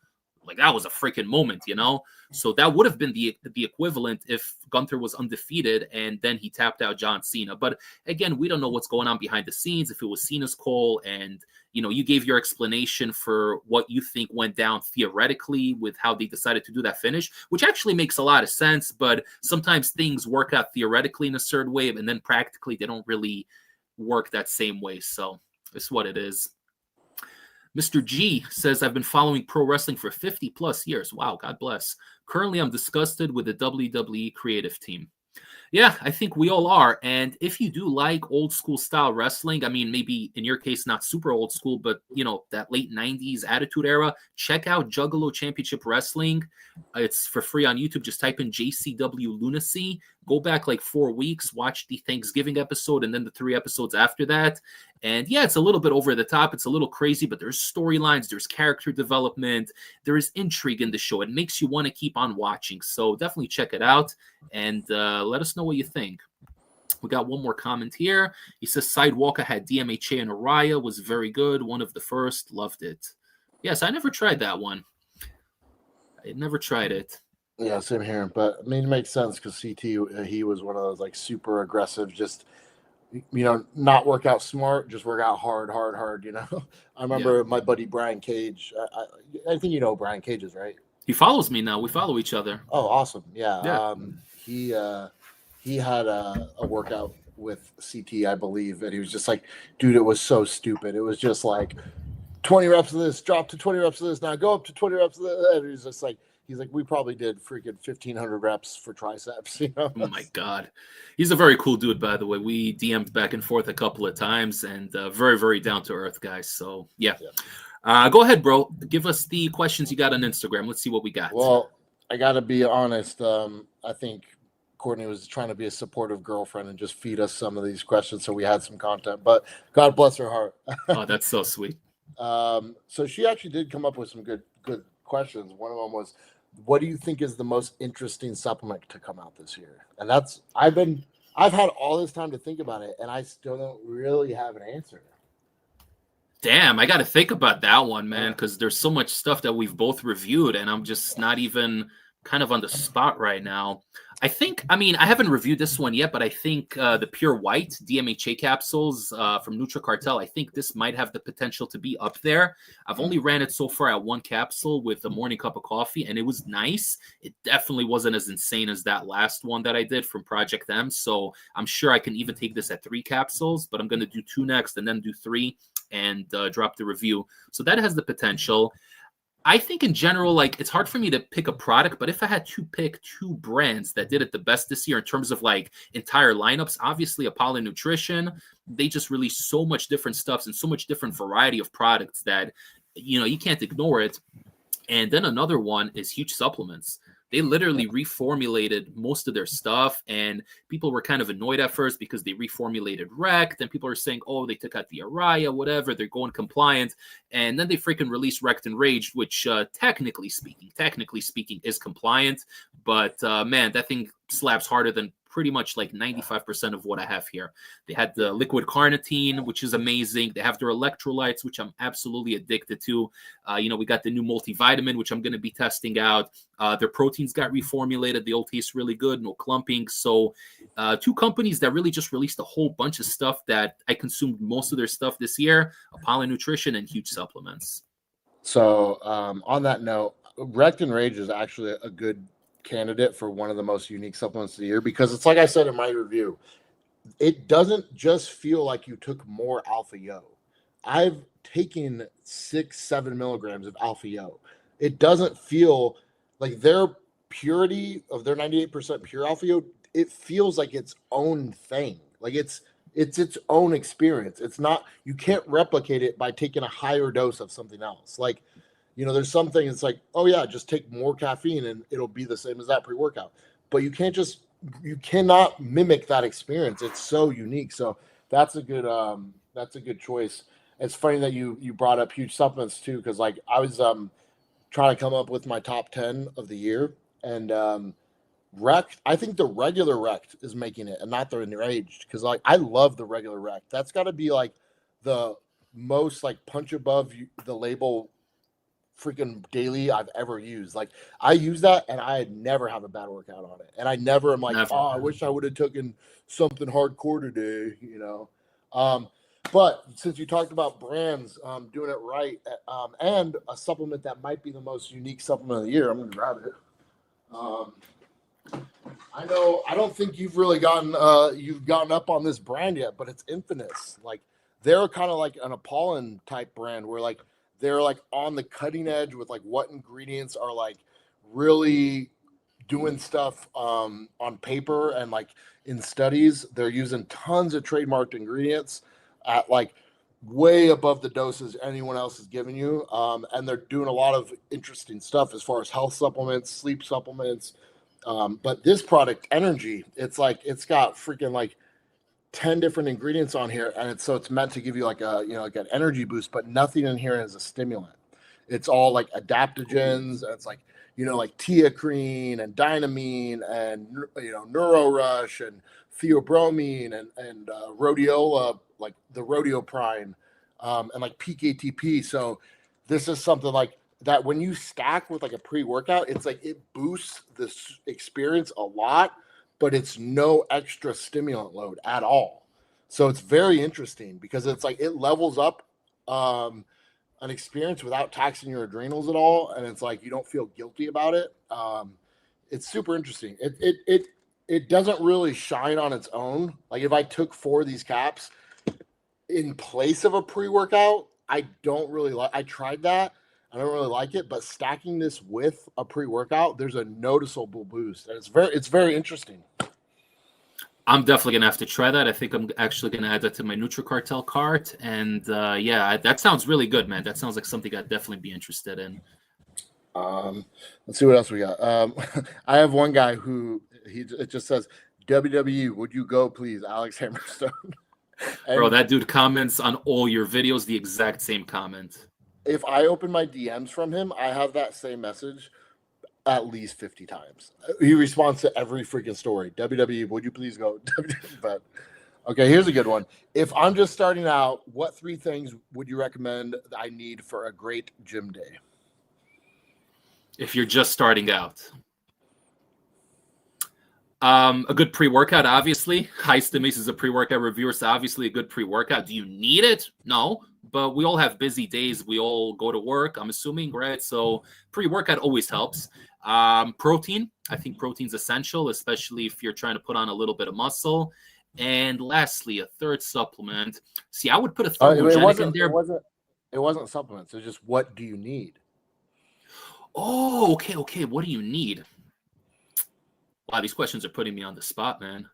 a freaking moment, you know? So that would have been the equivalent if Gunther was undefeated and then he tapped out John Cena. But again, we don't know what's going on behind the scenes, if it was Cena's call. And, you know, you gave your explanation for what you think went down theoretically with how they decided to do that finish, which actually makes a lot of sense. But sometimes things work out theoretically in a certain way, and then practically they don't really work that same way. So it's what it is. Mr. G says, I've been following pro wrestling for 50 plus years. Wow, God bless. Currently, I'm disgusted with the WWE creative team. Yeah, I think we all are. And if you do like old school style wrestling, I mean, maybe in your case, not super old school, but, you know, that late 90s Attitude Era, check out Juggalo Championship Wrestling. It's for free on YouTube. Just type in JCW Lunacy. Go back like 4 weeks, watch the Thanksgiving episode and then the 3 episodes after that. And yeah, it's a little bit over the top. It's a little crazy, but there's storylines, there's character development, there is intrigue in the show. It makes you want to keep on watching. So definitely check it out and let us know what you think. We got one more comment here. He says Sidewalker had DMHA and Araya, was very good. One of the first, loved it. Yes, I never tried that one. I never tried it. Yeah, same here. But I mean, it makes sense because CT, he was one of those like super aggressive, just, you know, not work out smart, just work out hard, you know. I remember my buddy Brian Cage. I think you know Brian Cage is, right? He follows me now. We follow each other. Oh, awesome. Yeah. He had a workout with CT, I believe, and he was just like, dude, it was so stupid. It was just like 20 reps of this, drop to 20 reps of this, now go up to 20 reps of that. And he's just like, we probably did freaking 1,500 reps for triceps, you know? Oh, my God. He's a very cool dude, by the way. We DM'd back and forth a couple of times, and very, very down-to-earth guy. So, yeah. Go ahead, bro. Give us the questions you got on Instagram. Let's see what we got. Well, I got to be honest. I think Courtney was trying to be a supportive girlfriend and just feed us some of these questions so we had some content. But God bless her heart. Oh, that's so sweet. So she actually did come up with some good questions. One of them was, what do you think is the most interesting supplement to come out this year? And that's I've had all this time to think about it, and I still don't really have an answer. Damn, I got to think about that one, man, because there's so much stuff that we've both reviewed, and I'm just not even kind of on the spot right now. I mean, I haven't reviewed this one yet, but I think the Pure White DMHA capsules from NutriCartel, I think this might have the potential to be up there. I've only ran it so far at one capsule with a morning cup of coffee, and it was nice. It definitely wasn't as insane as that last one that I did from Project M. So I'm sure I can even take this at 3 capsules, but I'm going to do 2 next and then do 3 and drop the review. So that has the potential. I think in general, like, it's hard for me to pick a product, but if I had to pick 2 brands that did it the best this year in terms of like entire lineups, obviously Apollo Nutrition, they just released so much different stuffs and so much different variety of products that, you know, you can't ignore it. And then another one is Huge Supplements. They literally reformulated most of their stuff, and people were kind of annoyed at first because they reformulated Rect, and people are saying, oh, they took out the Araya, whatever, they're going compliant, and then they freaking released Rect and Rage, which technically speaking is compliant, but man, that thing slaps harder than pretty much like 95% of what I have here. They had the liquid carnitine, which is amazing. They have their electrolytes, which I'm absolutely addicted to. You know, we got the new multivitamin, which I'm going to be testing out. Their proteins got reformulated. They all taste really good, no clumping. So 2 companies that really just released a whole bunch of stuff that I consumed most of their stuff this year, Apollo Nutrition and Huge Supplements. So on that note, Rect and Rage is actually a good candidate for one of the most unique supplements of the year, because it's like I said in my review, it doesn't just feel like you took more Alpha Yo. I've taken 6-7 milligrams of Alpha Yo. It doesn't feel like their purity of their 98% pure Alpha Yo, it feels like its own thing. Like it's its own experience. It's not, you can't replicate it by taking a higher dose of something else. Like, you know, there's something, it's like, oh yeah, just take more caffeine and it'll be the same as that pre-workout. But you cannot mimic that experience. It's so unique. So that's a good choice. It's funny that you brought up Huge Supplements too, because like I was trying to come up with my top 10 of the year, and Rect, I think the regular Rect is making it and not the enraged, because like I love the regular Rect. That's got to be like the most like punch above the label freaking daily I've ever used. Like I use that and I never have a bad workout on it, and I never am like, oh, I wish I would have taken something hardcore today, you know. But since you talked about brands doing it right, and a supplement that might be the most unique supplement of the year, I'm gonna grab it. I know I don't think you've really gotten up on this brand yet, but it's Infinite. Like they're kind of like an Apollon type brand where like they're like on the cutting edge with like what ingredients are like really doing stuff on paper, and like in studies they're using tons of trademarked ingredients at like way above the doses anyone else is giving you, and they're doing a lot of interesting stuff as far as health supplements, sleep supplements, but this product Energy, it's like it's got freaking like 10 different ingredients on here, and it's meant to give you like a, you know, like an energy boost, but nothing in here is a stimulant. It's all like adaptogens. And it's like, you know, like teacrine and dynamine and, you know, NeuroRush and theobromine and rhodiola, like the rhodioprine, and like peak ATP. So this is something like that when you stack with like a pre-workout, it's like it boosts this experience a lot, but it's no extra stimulant load at all. So it's very interesting because it's like it levels up an experience without taxing your adrenals at all, and it's like you don't feel guilty about it. It's super interesting. It doesn't really shine on its own. Like if I took 4 of these caps in place of a pre-workout, I don't really like. I tried that. I don't really like it, but stacking this with a pre-workout, there's a noticeable boost, and it's very interesting. I'm definitely gonna have to try that. I think I'm actually gonna add that to my NutriCartel cart, and yeah, that sounds really good, man. That sounds like something I'd definitely be interested in. Let's see what else we got. I have one guy who it just says, WWE, would you go please, Alex Hammerstone? Bro, that dude comments on all your videos the exact same comment. If I open my DMs from him, I have that same message at least 50 times. He responds to every freaking story. WWE, would you please go? But okay, here's a good one. If I'm just starting out, what 3 things would you recommend that I need for a great gym day? If you're just starting out. A good pre-workout, obviously. High Stim is a pre-workout reviewer, so obviously a good pre-workout. Do you need it? No, but we all have busy days. We all go to work, I'm assuming, right? So pre-workout always helps. Protein, I think protein's essential, especially if you're trying to put on a little bit of muscle. And lastly, a third supplement. See, I would put a thermogenic in there. It wasn't supplements. It's just, what do you need? Oh, okay. What do you need? Wow, these questions are putting me on the spot, man.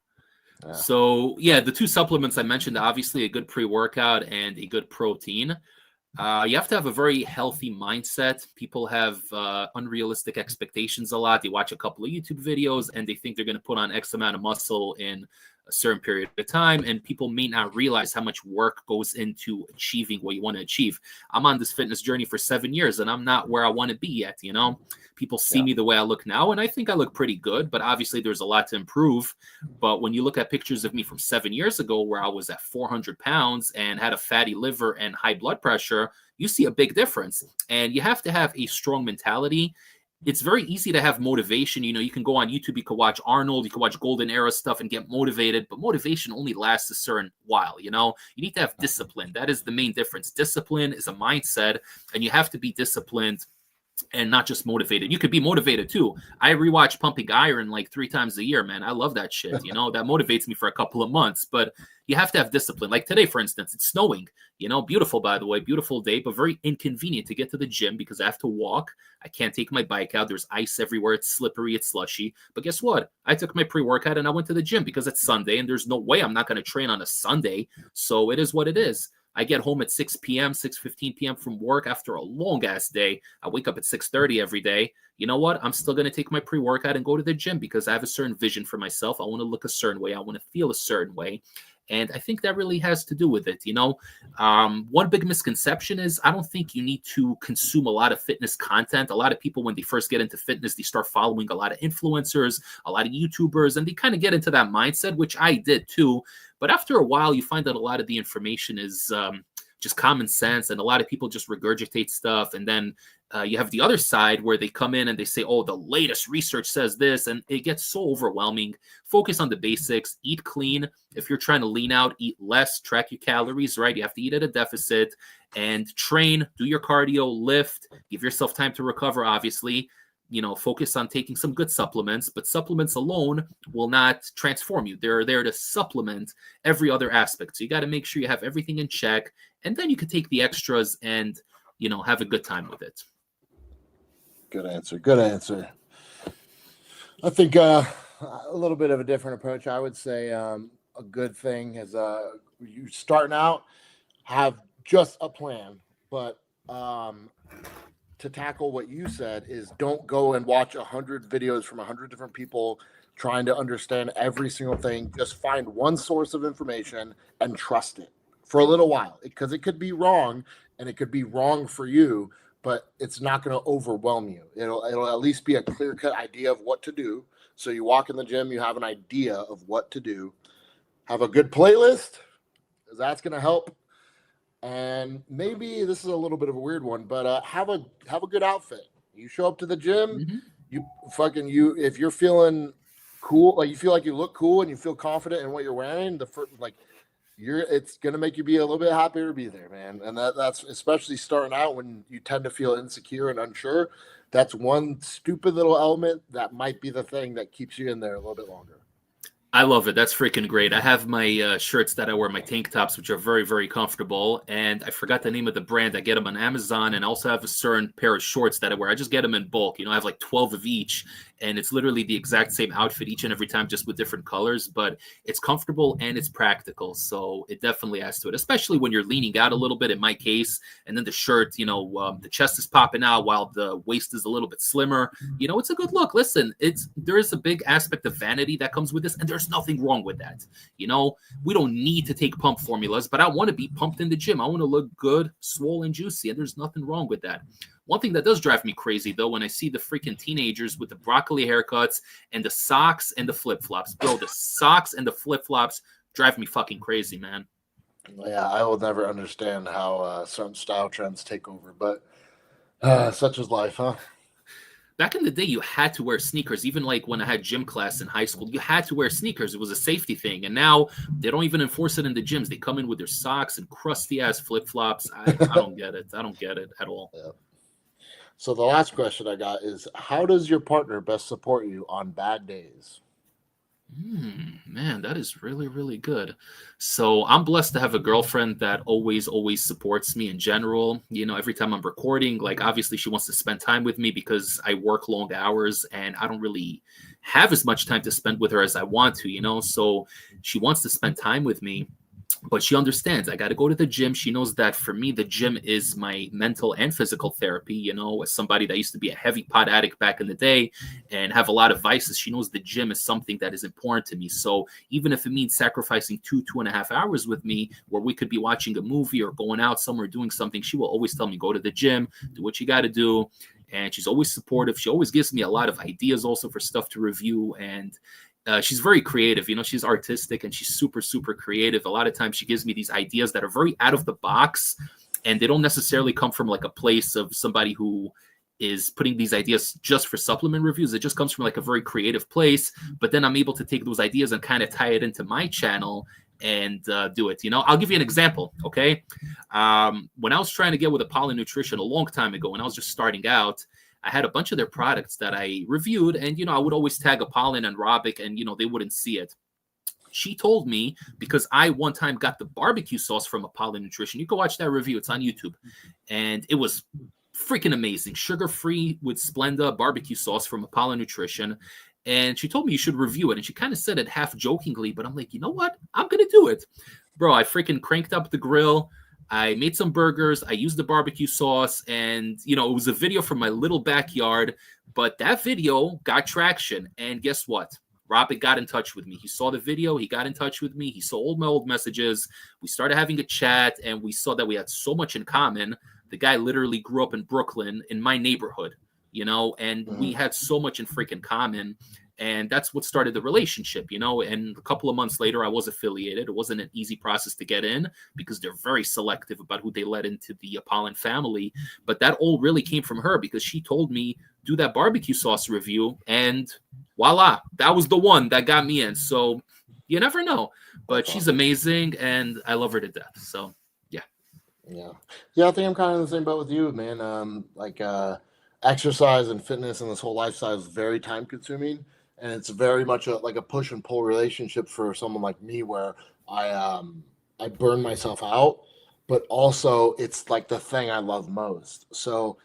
Yeah. So, yeah, the two supplements I mentioned, obviously a good pre-workout and a good protein. You have to have a very healthy mindset. People have unrealistic expectations a lot. They watch a couple of YouTube videos and they think they're going to put on X amount of muscle in a certain period of time, and people may not realize how much work goes into achieving what you want to achieve. I'm on this fitness journey for 7 years and I'm not where I want to be yet. You know, people see me the way I look now and I think I look pretty good, but obviously there's a lot to improve. But when you look at pictures of me from 7 years ago where I was at 400 pounds and had a fatty liver and high blood pressure, you see a big difference. And you have to have a strong mentality. It's very easy to have motivation. You know, you can go on YouTube, you can watch Arnold, you can watch Golden Era stuff and get motivated, but motivation only lasts a certain while. You know, you need to have discipline. That is the main difference. Discipline is a mindset, and you have to be disciplined and not just motivated. You could be motivated too. I rewatch Pumping Iron like 3 times a year, man. I love that shit. You know, that motivates me for a couple of months, but you have to have discipline. Like today, for instance, it's snowing, you know, beautiful, by the way, beautiful day, but very inconvenient to get to the gym because I have to walk. I can't take my bike out. There's ice everywhere. It's slippery. It's slushy. But guess what? I took my pre-workout and I went to the gym because it's Sunday and there's no way I'm not going to train on a Sunday. So it is what it is. I get home at 6 p.m., 6:15 p.m. from work after a long-ass day. I wake up at 6:30 every day. You know what? I'm still going to take my pre-workout and go to the gym because I have a certain vision for myself. I want to look a certain way. I want to feel a certain way. And I think that really has to do with it. You know, one big misconception is I don't think you need to consume a lot of fitness content. A lot of people, when they first get into fitness, they start following a lot of influencers, a lot of YouTubers, and they kind of get into that mindset, which I did too. But after a while, you find that a lot of the information is just common sense, and a lot of people just regurgitate stuff. And then you have the other side where they come in and they say, oh, the latest research says this, and it gets so overwhelming. Focus on the basics, eat clean. If you're trying to lean out, eat less, track your calories, right? You have to eat at a deficit and train, do your cardio, lift, give yourself time to recover, obviously. You know, focus on taking some good supplements, but supplements alone will not transform you. They're there to supplement every other aspect. So you got to make sure you have everything in check, and then you can take the extras and, you know, have a good time with it. Good answer. Good answer. I think a little bit of a different approach. I would say a good thing is you starting out, have just a plan, but to tackle what you said is don't go and watch 100 videos from 100 different people trying to understand every single thing. Just find one source of information and trust it for a little while, because it could be wrong and it could be wrong for you, but it's not going to overwhelm you. It'll at least be a clear-cut idea of what to do. So you walk in the gym, you have an idea of what to do. Have a good playlist, because that's going to help. And maybe this is a little bit of a weird one, but have a good outfit. You show up to the gym, if you're feeling cool, like you feel like you look cool and you feel confident in what you're wearing, it's gonna make you be a little bit happier to be there, man. And that's especially starting out when you tend to feel insecure and unsure. That's one stupid little element that might be the thing that keeps you in there a little bit longer. I love it. That's freaking great. I have my shirts that I wear, my tank tops, which are very, very comfortable. And I forgot the name of the brand. I get them on Amazon, and I also have a certain pair of shorts that I wear. I just get them in bulk. You know, I have like 12 of each, and it's literally the exact same outfit each and every time, just with different colors. But it's comfortable and it's practical. So it definitely adds to it, especially when you're leaning out a little bit, in my case. And then the shirt, you know, the chest is popping out while the waist is a little bit slimmer. You know, it's a good look. Listen, there is a big aspect of vanity that comes with this, and there's nothing wrong with that. You know, we don't need to take pump formulas, but I want to be pumped in the gym. I want to look good, swole, and juicy, and there's nothing wrong with that. One thing that does drive me crazy, though, when I see the freaking teenagers with the broccoli haircuts and the socks and the flip-flops. Bro, the socks and the flip-flops drive me fucking crazy, man. Yeah, I will never understand how certain style trends take over, but such is life, huh? Back in the day, you had to wear sneakers. Even like when I had gym class in high school, you had to wear sneakers. It was a safety thing. And now they don't even enforce it in the gyms. They come in with their socks and crusty ass flip flops. I don't get it. I don't get it at all. Yeah. So the last question I got is, how does your partner best support you on bad days? Man, that is really, really good. So I'm blessed to have a girlfriend that always supports me in general. You know, every time I'm recording, like obviously she wants to spend time with me because I work long hours and I don't really have as much time to spend with her as I want to, you know? So she wants to spend time with me, but she understands I got to go to the gym. She knows that for me, the gym is my mental and physical therapy. You know, as somebody that used to be a heavy pot addict back in the day and have a lot of vices, she knows the gym is something that is important to me. So even if it means sacrificing 2.5 hours with me, where we could be watching a movie or going out somewhere doing something, she will always tell me, go to the gym, do what you got to do. And she's always supportive. She always gives me a lot of ideas also for stuff to review. And she's very creative, you know, she's artistic and she's super creative. A lot of times she gives me these ideas that are very out of the box and they don't necessarily come from like a place of somebody who is putting these ideas just for supplement reviews. It just comes from like a very creative place, but then I'm able to take those ideas and kind of tie it into my channel and do it. You know, I'll give you an example. Okay. When I was trying to get with Apollo Nutrition a long time ago, when I was just starting out, I had a bunch of their products that I reviewed, and, you know, I would always tag Apollon and Robic, and, you know, they wouldn't see it. She told me, because I one time got the barbecue sauce from Apollo Nutrition. You can watch that review. It's on YouTube. And it was freaking amazing. Sugar-free with Splenda barbecue sauce from Apollo Nutrition. And she told me you should review it. And she kind of said it half jokingly, but I'm like, you know what? I'm going to do it. Bro, I freaking cranked up the grill. I made some burgers. I used the barbecue sauce, and, you know, it was a video from my little backyard, but that video got traction. And guess what? Robert got in touch with me. He saw the video. He got in touch with me. He saw all my old messages. We started having a chat, and we saw that we had so much in common. The guy literally grew up in Brooklyn, in my neighborhood, you know, and we had so much in freaking common. And that's what started the relationship, you know. And a couple of months later, I was affiliated. It wasn't an easy process to get in because they're very selective about who they let into the Apollon family. But that all really came from her because she told me, do that barbecue sauce review. And voila, that was the one that got me in. So you never know. But she's amazing, and I love her to death. So, yeah. Yeah. Yeah, I think I'm kind of in the same boat with you, man. Exercise and fitness and this whole lifestyle is very time consuming. And it's very much like a push and pull relationship for someone like me, where I burn myself out, but also it's like the thing I love most. So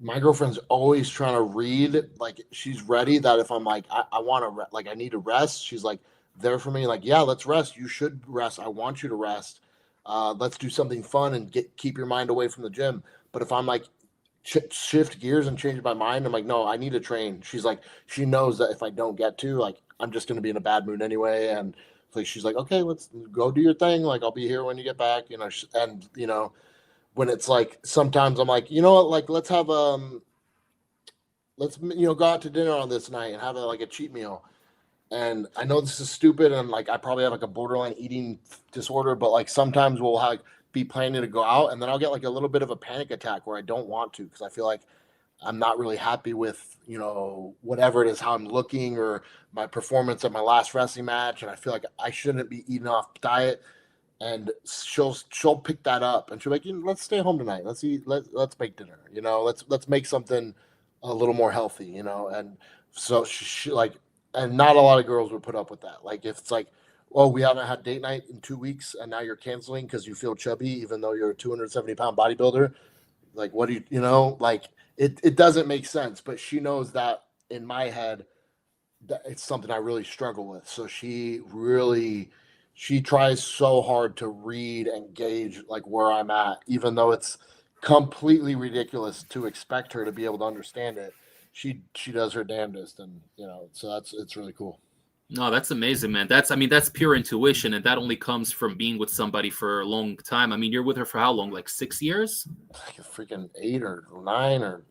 my girlfriend's always trying to read, like she's ready that if I'm like I want to like I need to rest, she's like there for me. Like, yeah, let's rest. You should rest. I want you to rest. Let's do something fun and keep your mind away from the gym. But if I'm like shift gears and change my mind, I'm like, no, I need to train. She's like, she knows that if I don't get to, like, I'm just going to be in a bad mood anyway. And like, she's like, okay, let's go do your thing. Like, I'll be here when you get back, you know. And, you know, when it's like, sometimes I'm like, you know what, like, let's have, let's, you know, go out to dinner on this night and have like a cheat meal. And I know this is stupid, and like I probably have like a borderline eating disorder, but like sometimes we'll have be planning to go out, and then I'll get like a little bit of a panic attack where I don't want to because I feel like I'm not really happy with, you know, whatever it is, how I'm looking or my performance at my last wrestling match, and I feel like I shouldn't be eating off diet. And she'll pick that up, and she'll be like, you know, let's stay home tonight. Let's eat. Let's make dinner. You know, let's make something a little more healthy. You know, and so she like. And not a lot of girls would put up with that. Like if it's like, oh, we haven't had date night in 2 weeks and now you're canceling because you feel chubby, even though you're a 270-pound bodybuilder. Like, what do you know? Like it doesn't make sense. But she knows that in my head, that it's something I really struggle with. So she tries so hard to read and gauge like where I'm at, even though it's completely ridiculous to expect her to be able to understand it. She does her damnedest, and you know, so it's really cool. No, that's amazing, man. That's pure intuition, and that only comes from being with somebody for a long time. I mean, you're with her for how long? Like 6 years? Like a freaking 8 or 9 or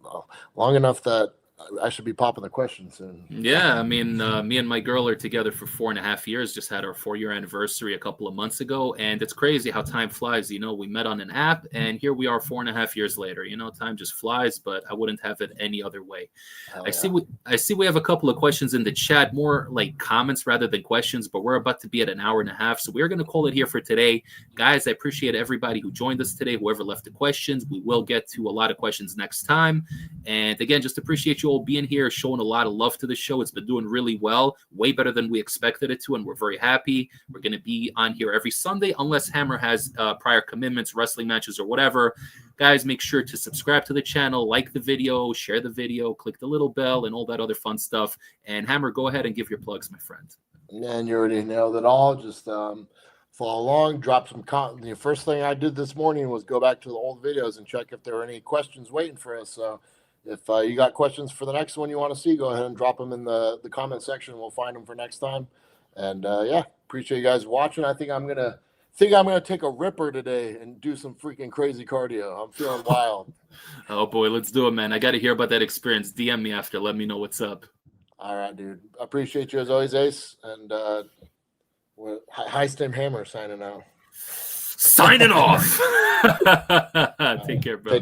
long enough that I should be popping the question soon. Yeah, I mean, me and my girl are together for 4.5 years. Just had our 4-year anniversary a couple of months ago, and it's crazy how time flies. You know, we met on an app, and here we are 4.5 years later. You know, time just flies, but I wouldn't have it any other way. Hell I see. yeah. I see. We have a couple of questions in the chat, more like comments rather than questions. But we're about to be at an hour and a half, so we're going to call it here for today, guys. I appreciate everybody who joined us today. Whoever left the questions, we will get to a lot of questions next time. And again, just appreciate you all being here, showing a lot of love to the show. It's been doing really well, way better than we expected it to, and we're very happy. We're going to be on here every Sunday, unless Hammer has prior commitments, wrestling matches, or whatever. Guys, make sure to subscribe to the channel, like the video, share the video, click the little bell, and all that other fun stuff. And Hammer, go ahead and give your plugs, my friend. And you already nailed it all. Just follow along, drop some content. The first thing I did this morning was go back to the old videos and check if there were any questions waiting for us. So if you got questions for the next one you want to see, go ahead and drop them in the comment section. We'll find them for next time. And yeah, appreciate you guys watching. I think I'm gonna take a ripper today and do some freaking crazy cardio. I'm feeling wild. Oh boy, let's do it, man. I got to hear about that experience. DM me after. Let me know what's up. All right, dude. Appreciate you as always, Ace. And High Stim Hammer signing out. Signing off. Take care, brother.